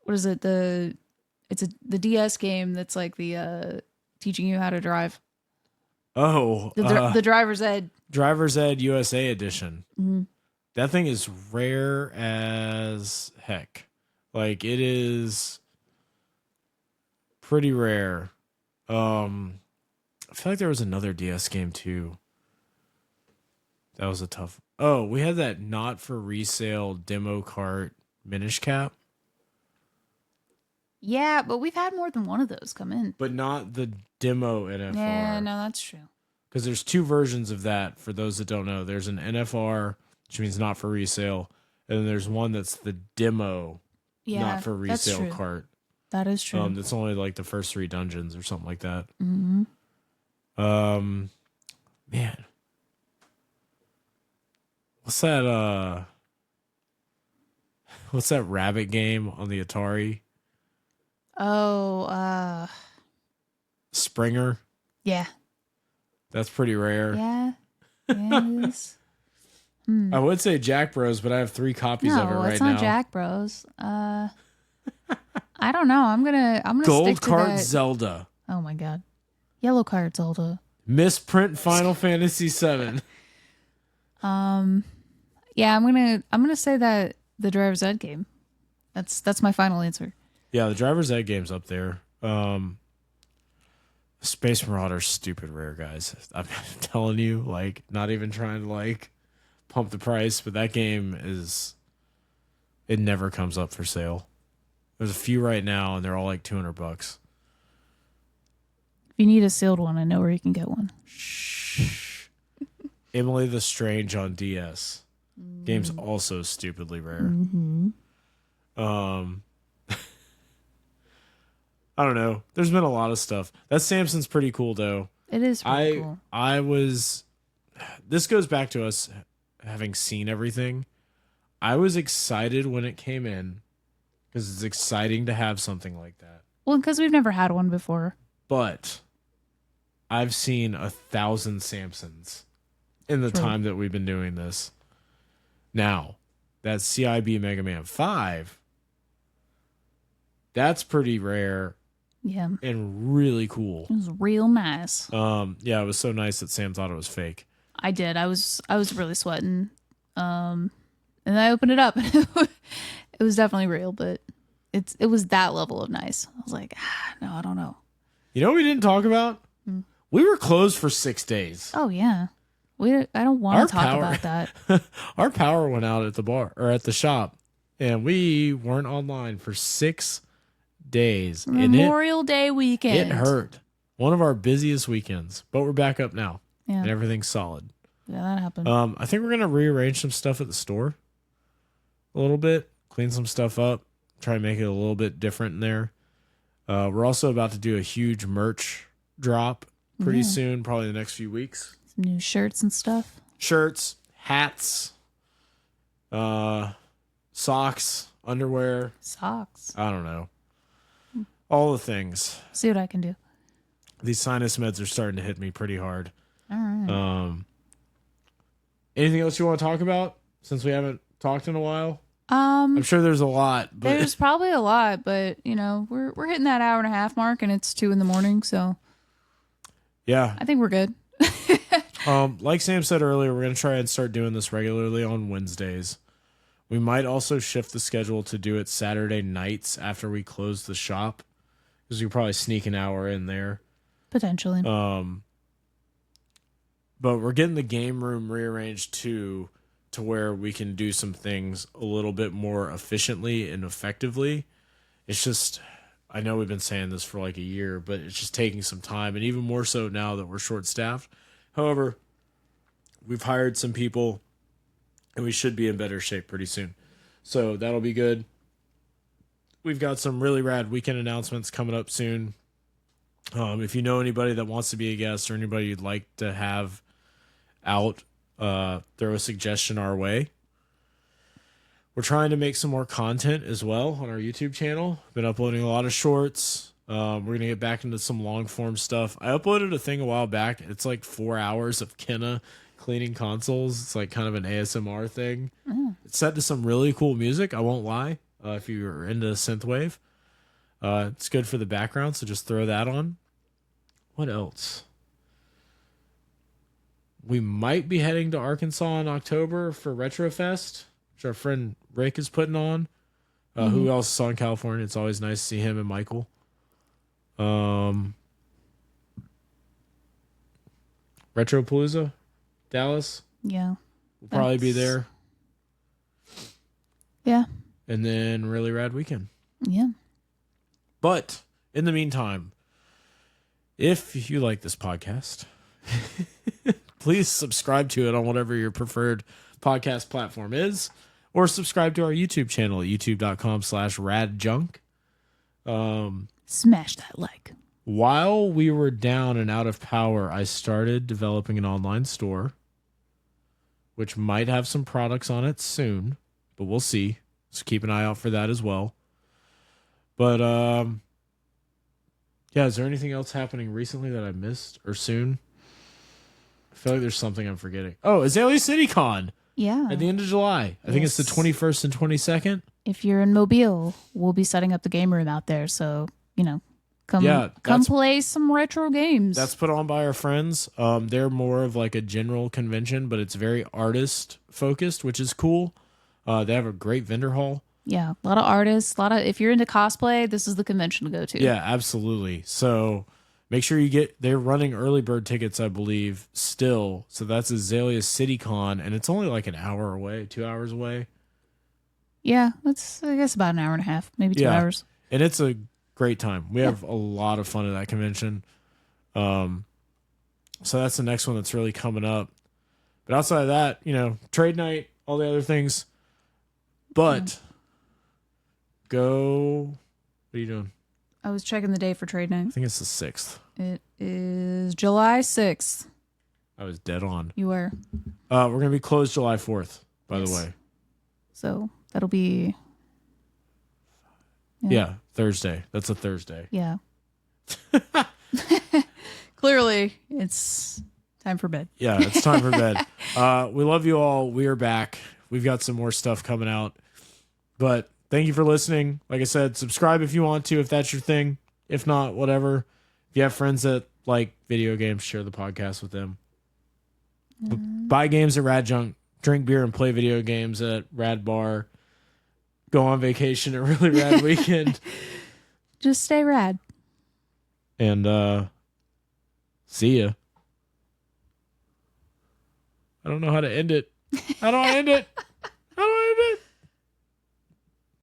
what is it? The DS game that's like the teaching you how to drive. Oh, The driver's ed. Driver's Ed USA edition. Mm-hmm. That thing is rare as heck. Like, it is pretty rare. I feel like there was another DS game too. That was a tough. Oh, we had that not for resale demo cart Minish Cap, Yeah, but we've had more than one of those come in. but not the demo NFR. Yeah, no, that's true. Because there's two versions of that. For those that don't know, there's an NFR, which means not for resale, and then there's one that's the demo, Yeah, not for that's resale true. cart. That is true. That's only like the first 3 dungeons or something like that. Mm-hmm. Man, what's that? What's that rabbit game on the Atari? Oh, Springer. yeah. That's pretty rare. Yeah. Yes. I would say Jack Bros, but I have 3 copies of it No, right it's now. not Jack Bros. I don't know. I'm gonna Gold stick to Card that. Zelda. Oh my god. Yellow Card Zelda. Misprint Final Fantasy VII. Yeah, I'm gonna say that the Driver's Ed game. That's my final answer. Yeah, the Driver's Ed game's up there. Space Marauder's stupid rare, guys. I'm telling you, like, not even trying to like pump the price, but that game it never comes up for sale. There's a few right now, and they're all like $200. If you need a sealed one, I know where you can get one. Shh. Emily the Strange on DS. Game's also stupidly rare. Mm-hmm. I don't know. There's been a lot of stuff. That Samson's pretty cool though. It is pretty cool. This goes back to us having seen everything. I was excited when it came in because it's exciting to have something like that. Well, because we've never had one before. But I've seen 1,000 Samsons in the True. time that we've been doing this. Now, that CIB Mega Man 5, that's pretty rare Yeah. and really cool. It was real nice. Yeah, it was so nice that Sam thought it was fake. I did. I was really sweating. And I opened it up. It was definitely real, but it was that level of nice. I was like, no, I don't know. You know what we didn't talk about? We were closed for 6 days. Oh yeah. I don't want to talk about that. Our power went out at the bar or at the shop, and we weren't online for 6 days. Memorial Day weekend. It hurt. One of our busiest weekends, but we're back up now, Yeah. and everything's solid. Yeah, that happened. I think we're gonna rearrange some stuff at the store a little bit, clean some stuff up, try and make it a little bit different in there. We're also about to do a huge merch drop pretty soon, probably the next few weeks. Some new shirts and stuff. Shirts, hats, socks, underwear. Socks. I don't know. All the things. See what I can do. These sinus meds are starting to hit me pretty hard. All right. Anything else you want to talk about since we haven't talked in a while? I'm sure there's a lot, but There's probably a lot, but we're hitting that hour and a half mark, and it's 2 a.m, so yeah. I think we're good. Like Sam said earlier, we're gonna try and start doing this regularly on Wednesdays. We might also shift the schedule to do it Saturday nights after we close the shop, because we could probably sneak an hour in there. Potentially. But we're getting the game room rearranged too, to where we can do some things a little bit more efficiently and effectively. It's just, I know we've been saying this for like a year, but it's just taking some time, and even more so now that we're short-staffed. However, we've hired some people, and we should be in better shape pretty soon. So that'll be good. We've got some really rad weekend announcements coming up soon. If you know anybody that wants to be a guest or anybody you'd like to have out, throw a suggestion our way. We're trying to make some more content as well on our YouTube channel. Been uploading a lot of shorts. We're going to get back into some long form stuff. I uploaded a thing a while back. It's like 4 hours of Kenna cleaning consoles. It's like kind of an ASMR thing. It's set to some really cool music. I won't lie. if you're into synthwave. It's good for the background, so just throw that on. What else? We might be heading to Arkansas in October for Retrofest, which our friend Rick is putting on. Who else is on California? It's always nice to see him and Michael. Retropalooza, Dallas. Yeah. We'll probably be there. Yeah. And then really Rad Weekend. Yeah. But in the meantime, if you like this podcast, please subscribe to it on whatever your preferred podcast platform is, or subscribe to our YouTube channel at youtube.com/RadJunk. Smash that like. While we were down and out of power, I started developing an online store, which might have some products on it soon, but we'll see. So keep an eye out for that as well. But, yeah, is there anything else happening recently that I missed or soon? I feel like there's something I'm forgetting. Oh, Azalea CityCon. Yeah. At the end of July. I think it's the 21st and 22nd. If you're in Mobile, we'll be setting up the game room out there. So, come play some retro games. That's put on by our friends. They're more of like a general convention, but it's very artist focused, which is cool. They have a great vendor hall. Yeah, a lot of artists, if you're into cosplay, this is the convention to go to. Yeah, absolutely. So make sure they're running early bird tickets, I believe, still. So that's Azalea CityCon, and it's only like an hour away, 2 hours away. Yeah, that's, I guess, about an hour and a half, maybe 2 hours. And it's a great time. We have a lot of fun at that convention. So that's the next one that's really coming up. But outside of that, trade night, all the other things. But what are you doing? I was checking the day for trade night. I think it's the 6th. It is July 6th. I was dead on. You were. We're going to be closed July 4th, by the way. So that'll be... Yeah, Thursday. That's a Thursday. Yeah. Clearly, it's time for bed. Yeah, it's time for bed. We love you all. We are back. We've got some more stuff coming out. But thank you for listening. Like I said, subscribe if you want to, if that's your thing. If not, whatever. If you have friends that like video games, share the podcast with them. Buy games at RadJunk. Drink beer and play video games at Rad Bar. Go on vacation at Really Rad Weekend. Just stay rad. And see ya. I don't know how to end it. How do I end it?